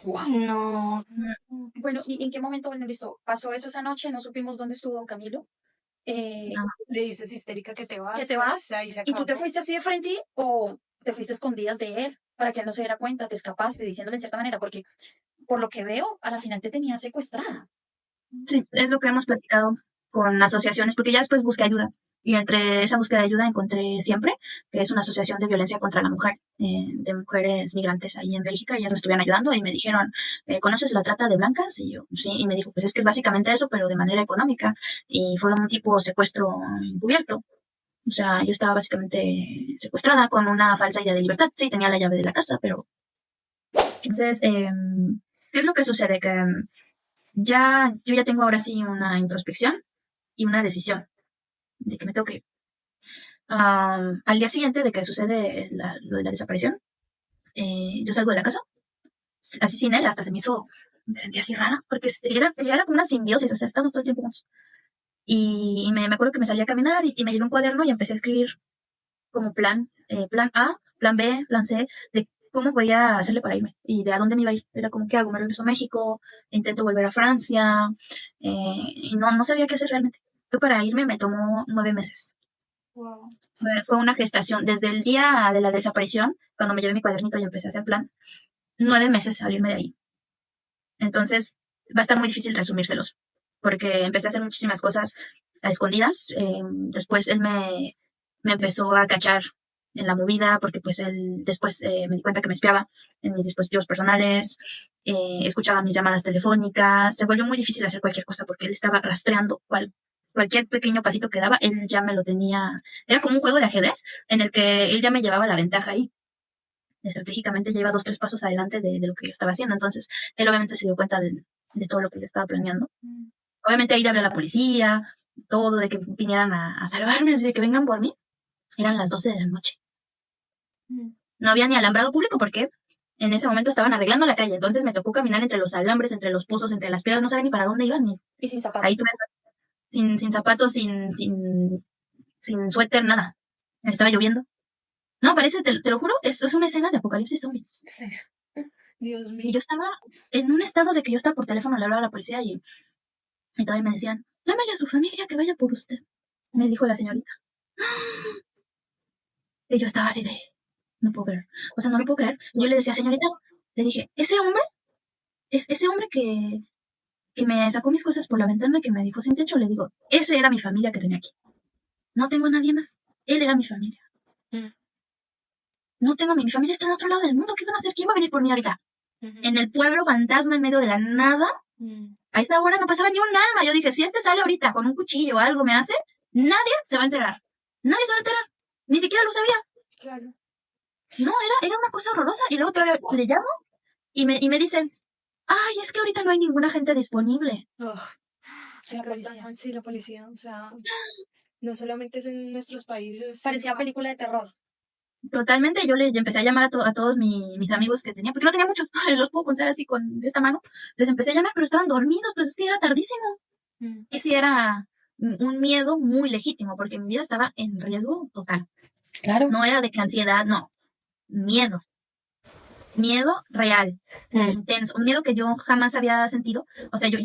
Speaker 2: No.
Speaker 4: Bueno, ¿y en qué momento, bueno, listo, pasó eso esa noche? No supimos dónde estuvo don Camilo.
Speaker 2: Le dices histérica que te vas.
Speaker 4: Que te vas.
Speaker 2: Ahí se
Speaker 4: ¿Y tú te
Speaker 2: acabó.
Speaker 4: fuiste así de frente o te fuiste escondidas de él para que él no se diera cuenta? ¿Te escapaste diciéndole en cierta manera? Porque por lo que veo, a la final te tenía secuestrada.
Speaker 1: Sí, es lo que hemos platicado con asociaciones, porque ya después busqué ayuda. Y entre esa búsqueda de ayuda encontré Siempre, que es una asociación de violencia contra la mujer, de mujeres migrantes ahí en Bélgica. Ellas me estuvieron ayudando y me dijeron, ¿conoces la trata de blancas? Y yo, sí. Y me dijo, pues es que es básicamente eso, pero de manera económica. Y fue un tipo secuestro encubierto. O sea, yo estaba básicamente secuestrada con una falsa idea de libertad. Sí, tenía la llave de la casa, pero... Entonces, ¿qué es lo que sucede? Que yo ya tengo ahora sí una introspección y una decisión de que me tengo que ir. Al día siguiente de que sucede lo de la desaparición, yo salgo de la casa, así sin él, hasta se me hizo, me sentía así rara, porque era como una simbiosis, o sea, estábamos todo el tiempo juntos. Y me acuerdo que me salí a caminar y me llevé un cuaderno y empecé a escribir como plan A, plan B, plan C, de cómo podía hacerle para irme y de a dónde me iba a ir. Era como, ¿qué hago? Me regreso a México, intento volver a Francia, y no sabía qué hacer realmente. Yo para irme me tomó 9 meses.
Speaker 2: Wow.
Speaker 1: Fue una gestación. Desde el día de la desaparición, cuando me llevé mi cuadernito y empecé a hacer plan, 9 meses salirme de ahí. Entonces, va a estar muy difícil resumírselos, porque empecé a hacer muchísimas cosas a escondidas. Después él me empezó a cachar en la movida, porque pues él después me di cuenta que me espiaba en mis dispositivos personales, escuchaba mis llamadas telefónicas. Se volvió muy difícil hacer cualquier cosa porque él estaba rastreando cualquier pequeño pasito que daba, él ya me lo tenía. Era como un juego de ajedrez en el que él ya me llevaba la ventaja ahí. Estratégicamente ya iba 2, 3 pasos adelante de lo que yo estaba haciendo. Entonces, él obviamente se dio cuenta de todo lo que yo estaba planeando. Obviamente ahí le hablé a la policía, todo, de que vinieran a salvarme, así de que vengan por mí. Eran las 12 de la noche. No había ni alambrado público porque en ese momento estaban arreglando la calle. Entonces me tocó caminar entre los alambres, entre los pozos, entre las piedras. No sabía ni para dónde iban.
Speaker 4: Y sin zapatos.
Speaker 1: Ahí tuve sin zapatos, sin suéter, nada. Estaba lloviendo. No, parece, te lo juro, es una escena de apocalipsis zombie.
Speaker 2: Dios mío.
Speaker 1: Y yo estaba en un estado de que yo estaba por teléfono, le hablaba a la policía y todavía me decían, llámale a su familia que vaya por usted. Me dijo la señorita. Y yo estaba así de, no puedo creer. O sea, no lo puedo creer. Yo le decía, señorita, le dije, ese hombre que me sacó mis cosas por la ventana, que me dijo sin techo, le digo, ese era mi familia que tenía aquí. No tengo a nadie más. Él era mi familia. No tengo mi familia, está en otro lado del mundo. ¿Qué van a hacer? ¿Quién va a venir por mí ahorita? En el pueblo fantasma, en medio de la nada. A esa hora no pasaba ni un alma. Yo dije, si sale ahorita con un cuchillo o algo me hace, nadie se va a enterar. Nadie se va a enterar. Ni siquiera lo sabía.
Speaker 2: Claro.
Speaker 1: No, era una cosa horrorosa. Y luego todavía le llamo y me dicen, ay, es que ahorita no hay ninguna gente disponible.
Speaker 2: La policía. Sí, la policía. O sea, no solamente es en nuestros países.
Speaker 4: Parecía película de terror.
Speaker 1: Totalmente, yo le empecé a llamar a todos mis amigos que tenía, porque no tenía muchos, los puedo contar así con esta mano. Les empecé a llamar, pero estaban dormidos, pues es que era tardísimo. Y sí era un miedo muy legítimo, porque mi vida estaba en riesgo total.
Speaker 4: Claro.
Speaker 1: No era de que ansiedad, no. miedo, miedo real, intenso, un miedo que yo jamás había sentido. O sea, yo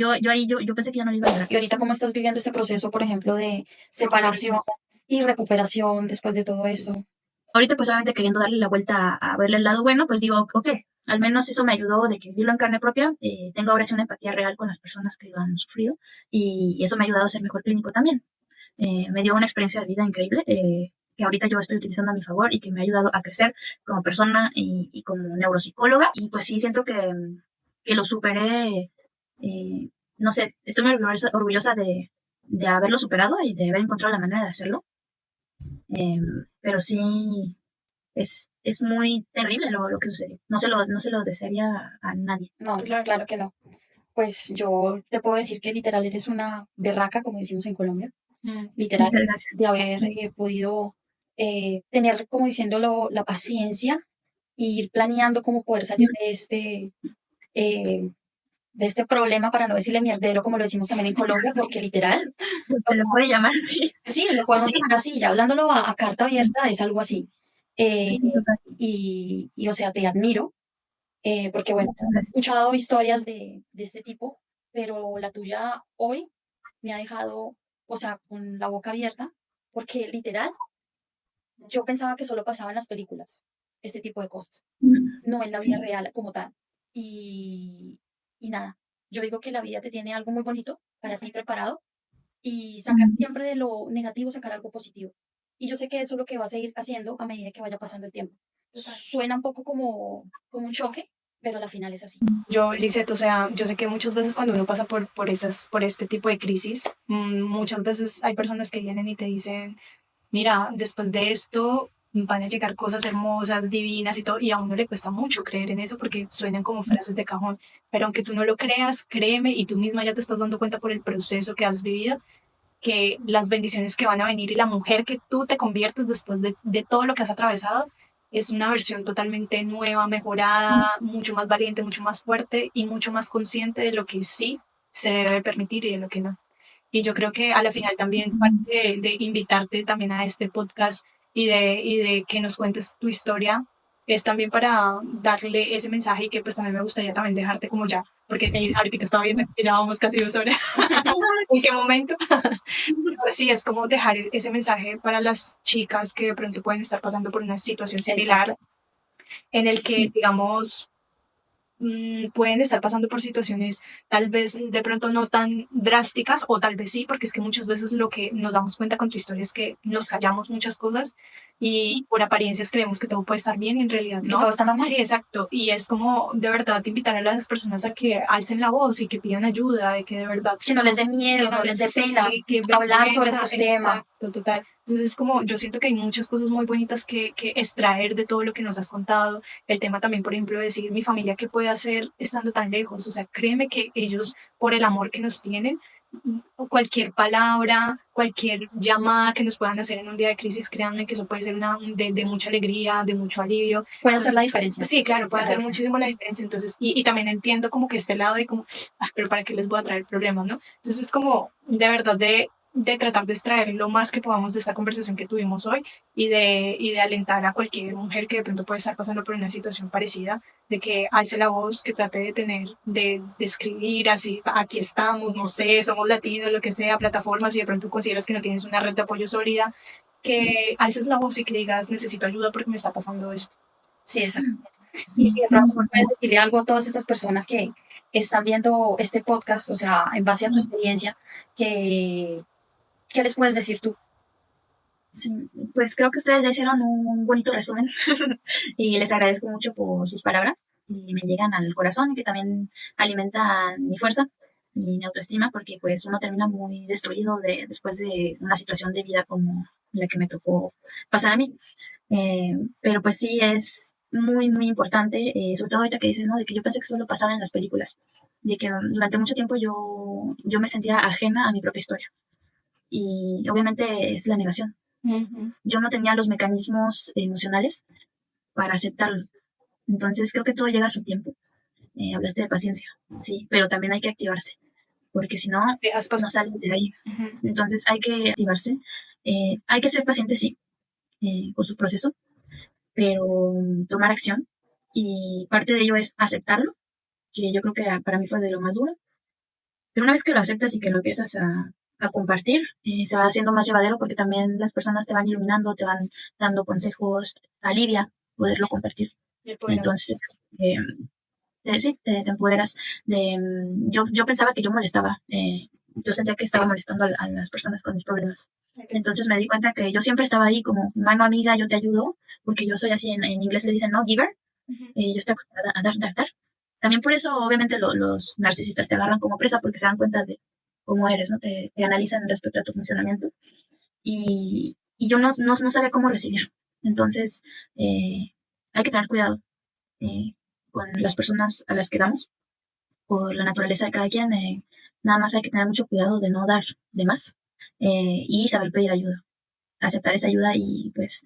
Speaker 1: pensé que ya no lo iba a lograr.
Speaker 4: Y ahorita, ¿cómo estás viviendo este proceso, por ejemplo, de separación y recuperación después de todo esto?
Speaker 1: Ahorita pues obviamente queriendo darle la vuelta a verle el lado bueno, pues digo, ok, al menos eso me ayudó de que vivirlo en carne propia, tengo ahora sí una empatía real con las personas que lo han sufrido y eso me ha ayudado a ser mejor clínico también. Me dio una experiencia de vida increíble que ahorita yo estoy utilizando a mi favor y que me ha ayudado a crecer como persona y como neuropsicóloga. Y pues sí, siento que lo superé, no sé, estoy muy orgullosa de haberlo superado y de haber encontrado la manera de hacerlo. Pero sí, es muy terrible lo que sucedió. No se lo desearía a nadie.
Speaker 4: No, claro que no. Pues yo te puedo decir que literal eres una berraca, como decimos en Colombia, literal,
Speaker 1: Muchas gracias.
Speaker 4: de haber podido tener, como diciéndolo, la paciencia y ir planeando cómo poder salir eh, de este problema, para no decirle mierdero, como lo decimos también en Colombia, porque literal, o
Speaker 1: Se
Speaker 4: sea,
Speaker 1: le puede llamar así.
Speaker 4: sí, lo podemos llamar así, ya hablándolo a carta abierta, es algo así. Eh,
Speaker 1: Sí, total.
Speaker 4: o sea, te admiro, porque bueno,
Speaker 1: Muchas
Speaker 4: he
Speaker 1: gracias.
Speaker 4: escuchado historias de este tipo, pero la tuya hoy me ha dejado, o sea, con la boca abierta, porque literal, yo pensaba que solo pasaba en las películas, este tipo de cosas, no en la vida
Speaker 1: Sí.
Speaker 4: real como tal. Y, y nada, yo digo que la vida te tiene algo muy bonito para ti preparado y sacar siempre de lo negativo, sacar algo positivo. Y yo sé que eso es lo que vas a ir haciendo a medida que vaya pasando el tiempo. Suena un poco como un choque, pero a la final es así.
Speaker 2: Yo, Lisette, o sea, yo sé que muchas veces cuando uno pasa por este tipo de crisis, muchas veces hay personas que vienen y te dicen, mira, después de esto van a llegar cosas hermosas, divinas y todo, y a uno le cuesta mucho creer en eso porque suenan como frases de cajón, pero aunque tú no lo creas, créeme y tú misma ya te estás dando cuenta por el proceso que has vivido, que las bendiciones que van a venir y la mujer que tú te conviertes después de todo lo que has atravesado es una versión totalmente nueva, mejorada, mucho más valiente, mucho más fuerte y mucho más consciente de lo que sí se debe permitir y de lo que no. Y yo creo que a la final también parte de invitarte también a este podcast y de que nos cuentes tu historia es también para darle ese mensaje y que pues también me gustaría también dejarte como ya, porque ahorita que estaba viendo que ya vamos casi 2 horas, ¿en qué momento? Pues sí, es como dejar ese mensaje para las chicas que de pronto pueden estar pasando por una situación similar en el que, digamos, pueden estar pasando por situaciones tal vez de pronto no tan drásticas o tal vez sí, porque es que muchas veces lo que nos damos cuenta con tu historia es que nos callamos muchas cosas y por apariencias creemos que todo puede estar bien y en realidad
Speaker 4: Que
Speaker 2: no.
Speaker 4: todo está normal.
Speaker 2: Sí, exacto. Y es como de verdad invitar a las personas a que alcen la voz y que pidan ayuda y que de verdad
Speaker 4: Que no les dé miedo,
Speaker 2: que
Speaker 4: no les dé
Speaker 2: sí,
Speaker 4: pena
Speaker 2: que
Speaker 4: hablar sobre
Speaker 2: vergüenza,
Speaker 4: estos temas.
Speaker 2: exacto, total. Entonces, como yo siento que hay muchas cosas muy bonitas que extraer de todo lo que nos has contado. El tema también, por ejemplo, de decir mi familia qué puede hacer estando tan lejos. O sea, créeme que ellos, por el amor que nos tienen, cualquier palabra, cualquier llamada que nos puedan hacer en un día de crisis, créanme que eso puede ser de mucha alegría, de mucho alivio.
Speaker 4: Puede hacer la
Speaker 2: Entonces,
Speaker 4: diferencia.
Speaker 2: sí, claro, puede hacer muchísimo la diferencia. Entonces, y también entiendo como que este lado de como, pero ¿para qué les voy a traer problemas, no? Entonces, es como de verdad de tratar de extraer lo más que podamos de esta conversación que tuvimos hoy y de alentar a cualquier mujer que de pronto puede estar pasando por una situación parecida, de que alce la voz, que trate de tener, de escribir así, aquí estamos, no sé, somos latinos, lo que sea, plataformas, y de pronto consideras que no tienes una red de apoyo sólida, que alces la voz y que digas, necesito ayuda porque me está pasando esto.
Speaker 4: Sí, exacto.
Speaker 1: Sí,
Speaker 4: Y si de
Speaker 1: muy
Speaker 4: pronto puedes
Speaker 1: importante.
Speaker 4: decirle algo a todas estas personas que están viendo este podcast, o sea, en base a tu experiencia, ¿qué les puedes decir tú?
Speaker 1: Sí, pues creo que ustedes ya hicieron un bonito resumen y les agradezco mucho por sus palabras y me llegan al corazón y que también alimentan mi fuerza y mi autoestima porque pues uno termina muy destruido después de una situación de vida como la que me tocó pasar a mí. Pero pues sí es muy, muy importante, sobre todo ahorita que dices, ¿no? De que yo pensé que solo pasaba en las películas, de que durante mucho tiempo yo me sentía ajena a mi propia historia y obviamente es la negación. Yo no tenía los mecanismos emocionales para aceptarlo. Entonces creo que todo llega a su tiempo. Hablaste de paciencia, sí, pero también hay que activarse, porque si no,
Speaker 2: Dejas
Speaker 1: no
Speaker 2: pasar.
Speaker 1: sales de ahí. Entonces hay que activarse. Hay que ser paciente, sí, por su proceso, pero tomar acción. Y parte de ello es aceptarlo, que yo creo que para mí fue de lo más duro. Pero una vez que lo aceptas y que lo empiezas a compartir, se va haciendo más llevadero porque también las personas te van iluminando, te van dando consejos, alivia poderlo compartir. Entonces, sí, te empoderas. Yo pensaba que yo molestaba, yo sentía que estaba molestando a las personas con mis problemas. Entonces me di cuenta que yo siempre estaba ahí como mano amiga, yo te ayudo, porque yo soy así, en inglés le dicen no giver, yo estoy acostumbrada a dar. También por eso, obviamente, los narcisistas te agarran como presa porque se dan cuenta de cómo eres, ¿no? Te analizan respecto a tu funcionamiento. Y yo no sabía cómo recibir. Entonces, hay que tener cuidado con las personas a las que damos, por la naturaleza de cada quien. Nada más hay que tener mucho cuidado de no dar de más y saber pedir ayuda, aceptar esa ayuda. Y pues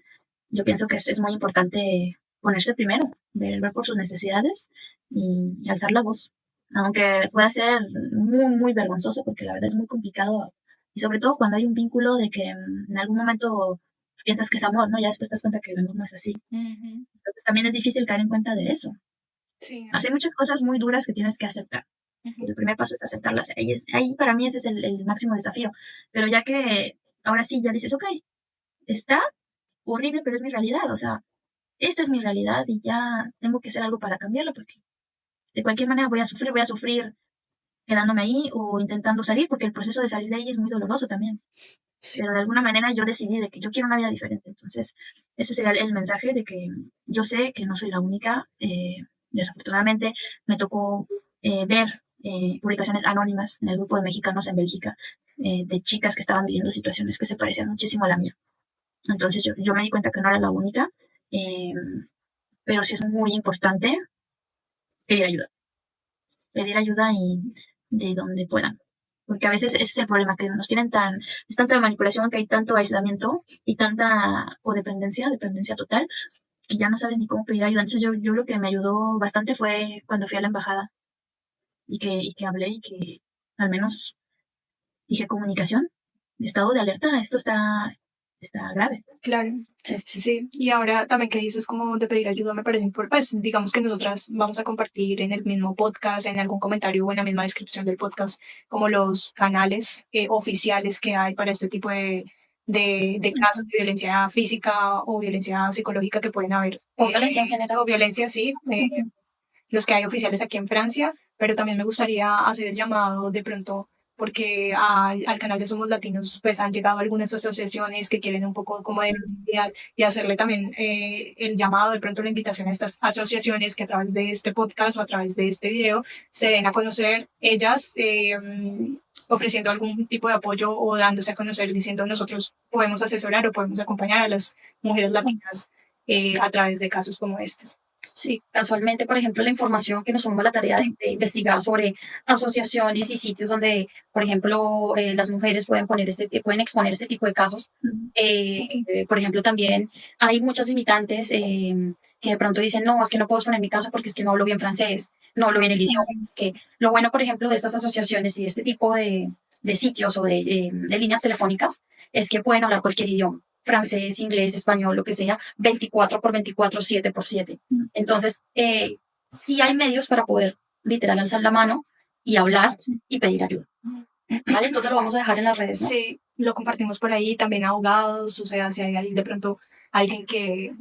Speaker 1: yo pienso que es muy importante ponerse primero, ver por sus necesidades y alzar la voz, aunque pueda ser muy, muy vergonzoso, porque la verdad es muy complicado, y sobre todo cuando hay un vínculo de que en algún momento piensas que es amor, ¿no? Ya después te das cuenta que el amor no es así. Entonces también es difícil caer en cuenta de eso.
Speaker 2: Sí.
Speaker 1: Hay muchas cosas muy duras que tienes que aceptar. El primer paso es aceptarlas. Ahí para mí ese es el máximo desafío. Pero ya que ahora sí ya dices, ok, está horrible, pero es mi realidad. O sea, esta es mi realidad y ya tengo que hacer algo para cambiarlo, porque de cualquier manera voy a sufrir quedándome ahí o intentando salir, porque el proceso de salir de ahí es muy doloroso también.
Speaker 2: Sí.
Speaker 1: Pero de alguna manera yo decidí de que yo quiero una vida diferente. Entonces, ese sería el mensaje de que yo sé que no soy la única. Desafortunadamente, me tocó ver publicaciones anónimas en el grupo de mexicanos en Bélgica, de chicas que estaban viviendo situaciones que se parecían muchísimo a la mía. Entonces, yo me di cuenta que no era la única. eh, pero sí es muy importante pedir ayuda. Pedir ayuda y de donde puedan. Porque a veces ese es el problema, que nos tienen es tanta manipulación, que hay tanto aislamiento y tanta dependencia total, que ya no sabes ni cómo pedir ayuda. Entonces yo lo que me ayudó bastante fue cuando fui a la embajada y que hablé y que al menos dije comunicación, estado de alerta, esto está grave.
Speaker 2: Claro, sí. Y ahora también que dices como de pedir ayuda me parece importante, pues digamos que nosotras vamos a compartir en el mismo podcast, en algún comentario o en la misma descripción del podcast, como los canales oficiales que hay para este tipo de casos de violencia física o violencia psicológica que pueden haber.
Speaker 4: O violencia en general.
Speaker 2: O violencia, sí, los que hay oficiales aquí en Francia, pero también me gustaría hacer el llamado de pronto, porque al canal de Somos Latinos pues han llegado algunas asociaciones que quieren un poco como de visibilidad, y hacerle también el llamado, de pronto la invitación a estas asociaciones que a través de este podcast o a través de este video se den a conocer ellas, ofreciendo algún tipo de apoyo o dándose a conocer diciendo nosotros podemos asesorar o podemos acompañar a las mujeres latinas a través de casos como estos.
Speaker 4: Sí, casualmente, por ejemplo, la información que nos tomó la tarea de investigar sobre asociaciones y sitios donde, por ejemplo, las mujeres pueden pueden exponer este tipo de casos. Por ejemplo, también hay muchas limitantes que de pronto dicen, no, es que no puedo exponer mi caso porque es que no hablo bien francés, no hablo bien el idioma. Que lo bueno, por ejemplo, de estas asociaciones y de este tipo de sitios o de líneas telefónicas es que pueden hablar cualquier idioma. Francés, inglés, español, lo que sea, 24/24, 7/7. Entonces, sí hay medios para poder literal alzar la mano y hablar y pedir ayuda. ¿Vale? Entonces lo vamos a dejar en las redes, ¿no?
Speaker 2: Sí, lo compartimos por ahí, también abogados, o sea, si hay ahí de pronto alguien que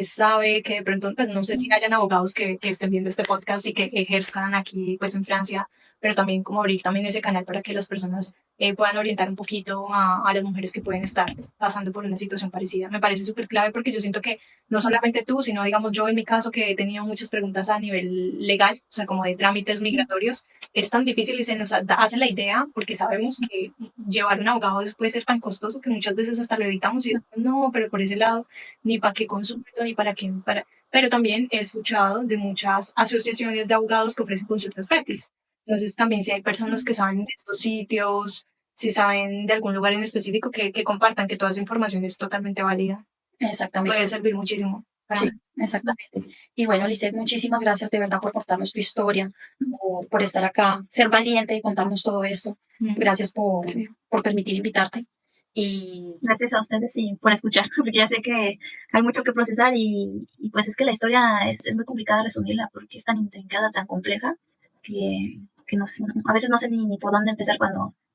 Speaker 2: sabe, que de pronto, pues no sé si hayan abogados que estén viendo este podcast y que ejerzan aquí, pues en Francia, pero también como abrir también ese canal para que las personas puedan orientar un poquito a las mujeres que pueden estar pasando por una situación parecida. Me parece súper clave porque yo siento que no solamente tú, sino digamos yo en mi caso, que he tenido muchas preguntas a nivel legal, o sea, como de trámites migratorios, es tan difícil y se nos hace la idea porque sabemos que llevar un abogado puede ser tan costoso que muchas veces hasta lo evitamos y decimos, no, pero por ese lado, ni para qué consulto, ni para qué, pero también he escuchado de muchas asociaciones de abogados que ofrecen consultas gratis. Entonces también si hay personas que saben de estos sitios, si saben de algún lugar en específico, que compartan, que toda esa información es totalmente válida.
Speaker 4: Exactamente.
Speaker 2: Puede servir muchísimo.
Speaker 4: Sí, exactamente. Y bueno, Lisette, muchísimas gracias de verdad por contarnos tu historia, por estar acá, ser valiente y contarnos todo esto. Gracias por permitir invitarte. Y
Speaker 1: Gracias a ustedes y por escuchar, porque ya sé que hay mucho que procesar y pues es que la historia es muy complicada resumirla porque es tan intrincada, tan compleja, que no sé, a veces no sé ni por dónde empezar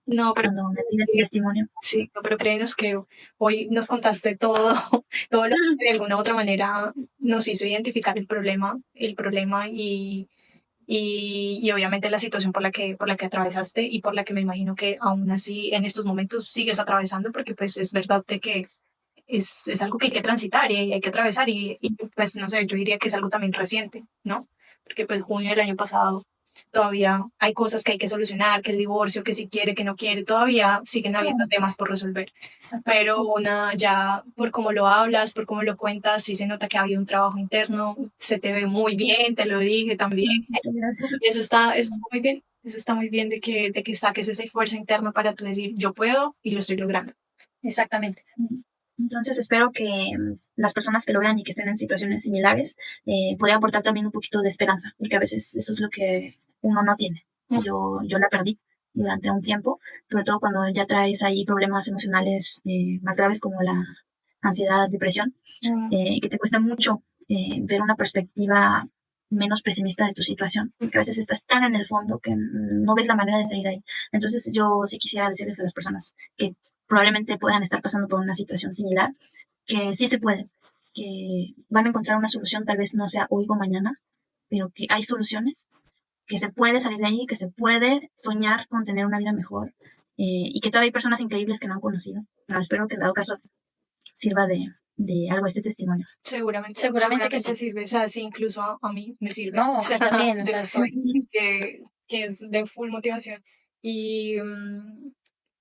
Speaker 2: No, pero
Speaker 1: cuando me piden mi testimonio.
Speaker 2: sí, no, pero créenos que hoy nos contaste todo, todo lo que de alguna u otra manera nos hizo identificar el problema y obviamente la situación por la que atravesaste y por la que me imagino que aún así en estos momentos sigues atravesando, porque pues es verdad de que es algo que hay que transitar y hay que atravesar y pues no sé, yo diría que es algo también reciente, ¿no? Porque pues junio del año pasado todavía hay cosas que hay que solucionar, que el divorcio, que si quiere, que no quiere, todavía siguen habiendo temas por resolver. Pero nada, ya por cómo lo hablas, por cómo lo cuentas, sí se nota que ha habido un trabajo interno, se te ve muy bien, te lo dije también.
Speaker 1: Muchas gracias.
Speaker 2: Eso está muy bien, eso está muy bien de que saques esa fuerza interna para tú decir, yo puedo y lo estoy logrando.
Speaker 4: exactamente.
Speaker 1: Sí. Entonces espero que las personas que lo vean y que estén en situaciones similares puedan aportar también un poquito de esperanza, porque a veces eso es lo que uno no tiene. Yo la perdí durante un tiempo, sobre todo cuando ya traes ahí problemas emocionales más graves como la ansiedad, depresión, que te cuesta mucho ver una perspectiva menos pesimista de tu situación, porque a veces estás tan en el fondo que no ves la manera de salir ahí. Entonces yo sí quisiera decirles a las personas que probablemente puedan estar pasando por una situación similar, que sí se puede, que van a encontrar una solución, tal vez no sea hoy o mañana, pero que hay soluciones, que se puede salir de ahí, que se puede soñar con tener una vida mejor y que todavía hay personas increíbles que no han conocido. Pero espero que en dado caso sirva de algo este testimonio.
Speaker 2: Seguramente
Speaker 4: que sí.
Speaker 2: te sirve, o sea, sí, incluso a mí me sirve.
Speaker 4: No,
Speaker 2: O
Speaker 4: a
Speaker 2: sea,
Speaker 4: mí también, o
Speaker 2: de
Speaker 4: sea,
Speaker 2: verdad, que es de full motivación. Y,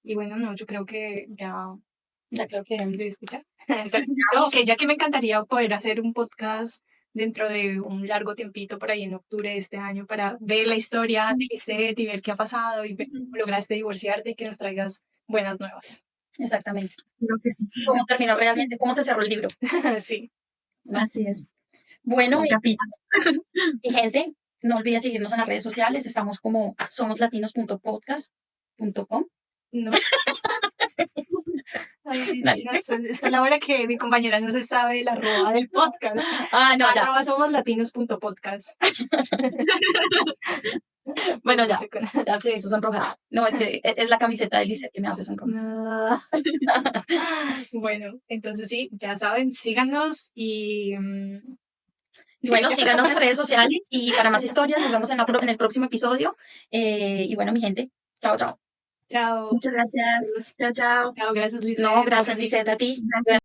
Speaker 2: y bueno, no, yo creo que ya creo que debemos de escuchar. No, que ya que me encantaría poder hacer un podcast dentro de un largo tiempito por ahí en octubre de este año para ver la historia de Lisette y ver qué ha pasado y ver cómo lograste divorciarte y que nos traigas buenas nuevas.
Speaker 4: exactamente.
Speaker 1: Creo que sí.
Speaker 4: ¿Cómo terminó realmente? ¿Cómo se cerró el libro?
Speaker 2: Sí.
Speaker 1: Así es.
Speaker 4: Bueno,
Speaker 1: Un capítulo.
Speaker 4: y gente, no olviden seguirnos en las redes sociales. Estamos como somoslatinos.podcast.com.
Speaker 2: No. Ay, sí,
Speaker 4: Dale.
Speaker 2: no, esta es la hora que mi compañera no se sabe la arroba del podcast.
Speaker 4: Ah, no, ya.
Speaker 2: Arroba somoslatinos.podcast.
Speaker 4: Bueno, ya. Ya se hizo sonrojar. No, es que es la camiseta de Lizeth que me hace sonrojar.
Speaker 2: No. Bueno, entonces sí, ya saben, síganos y
Speaker 4: Y bueno, síganos en redes sociales y para más historias nos vemos en el próximo episodio. Y bueno, mi gente, chao, chao.
Speaker 2: chao.
Speaker 1: Muchas gracias. Chao, chao.
Speaker 2: Chao, gracias, Lizette.
Speaker 4: No, gracias, Lizeth, a ti.
Speaker 1: Gracias.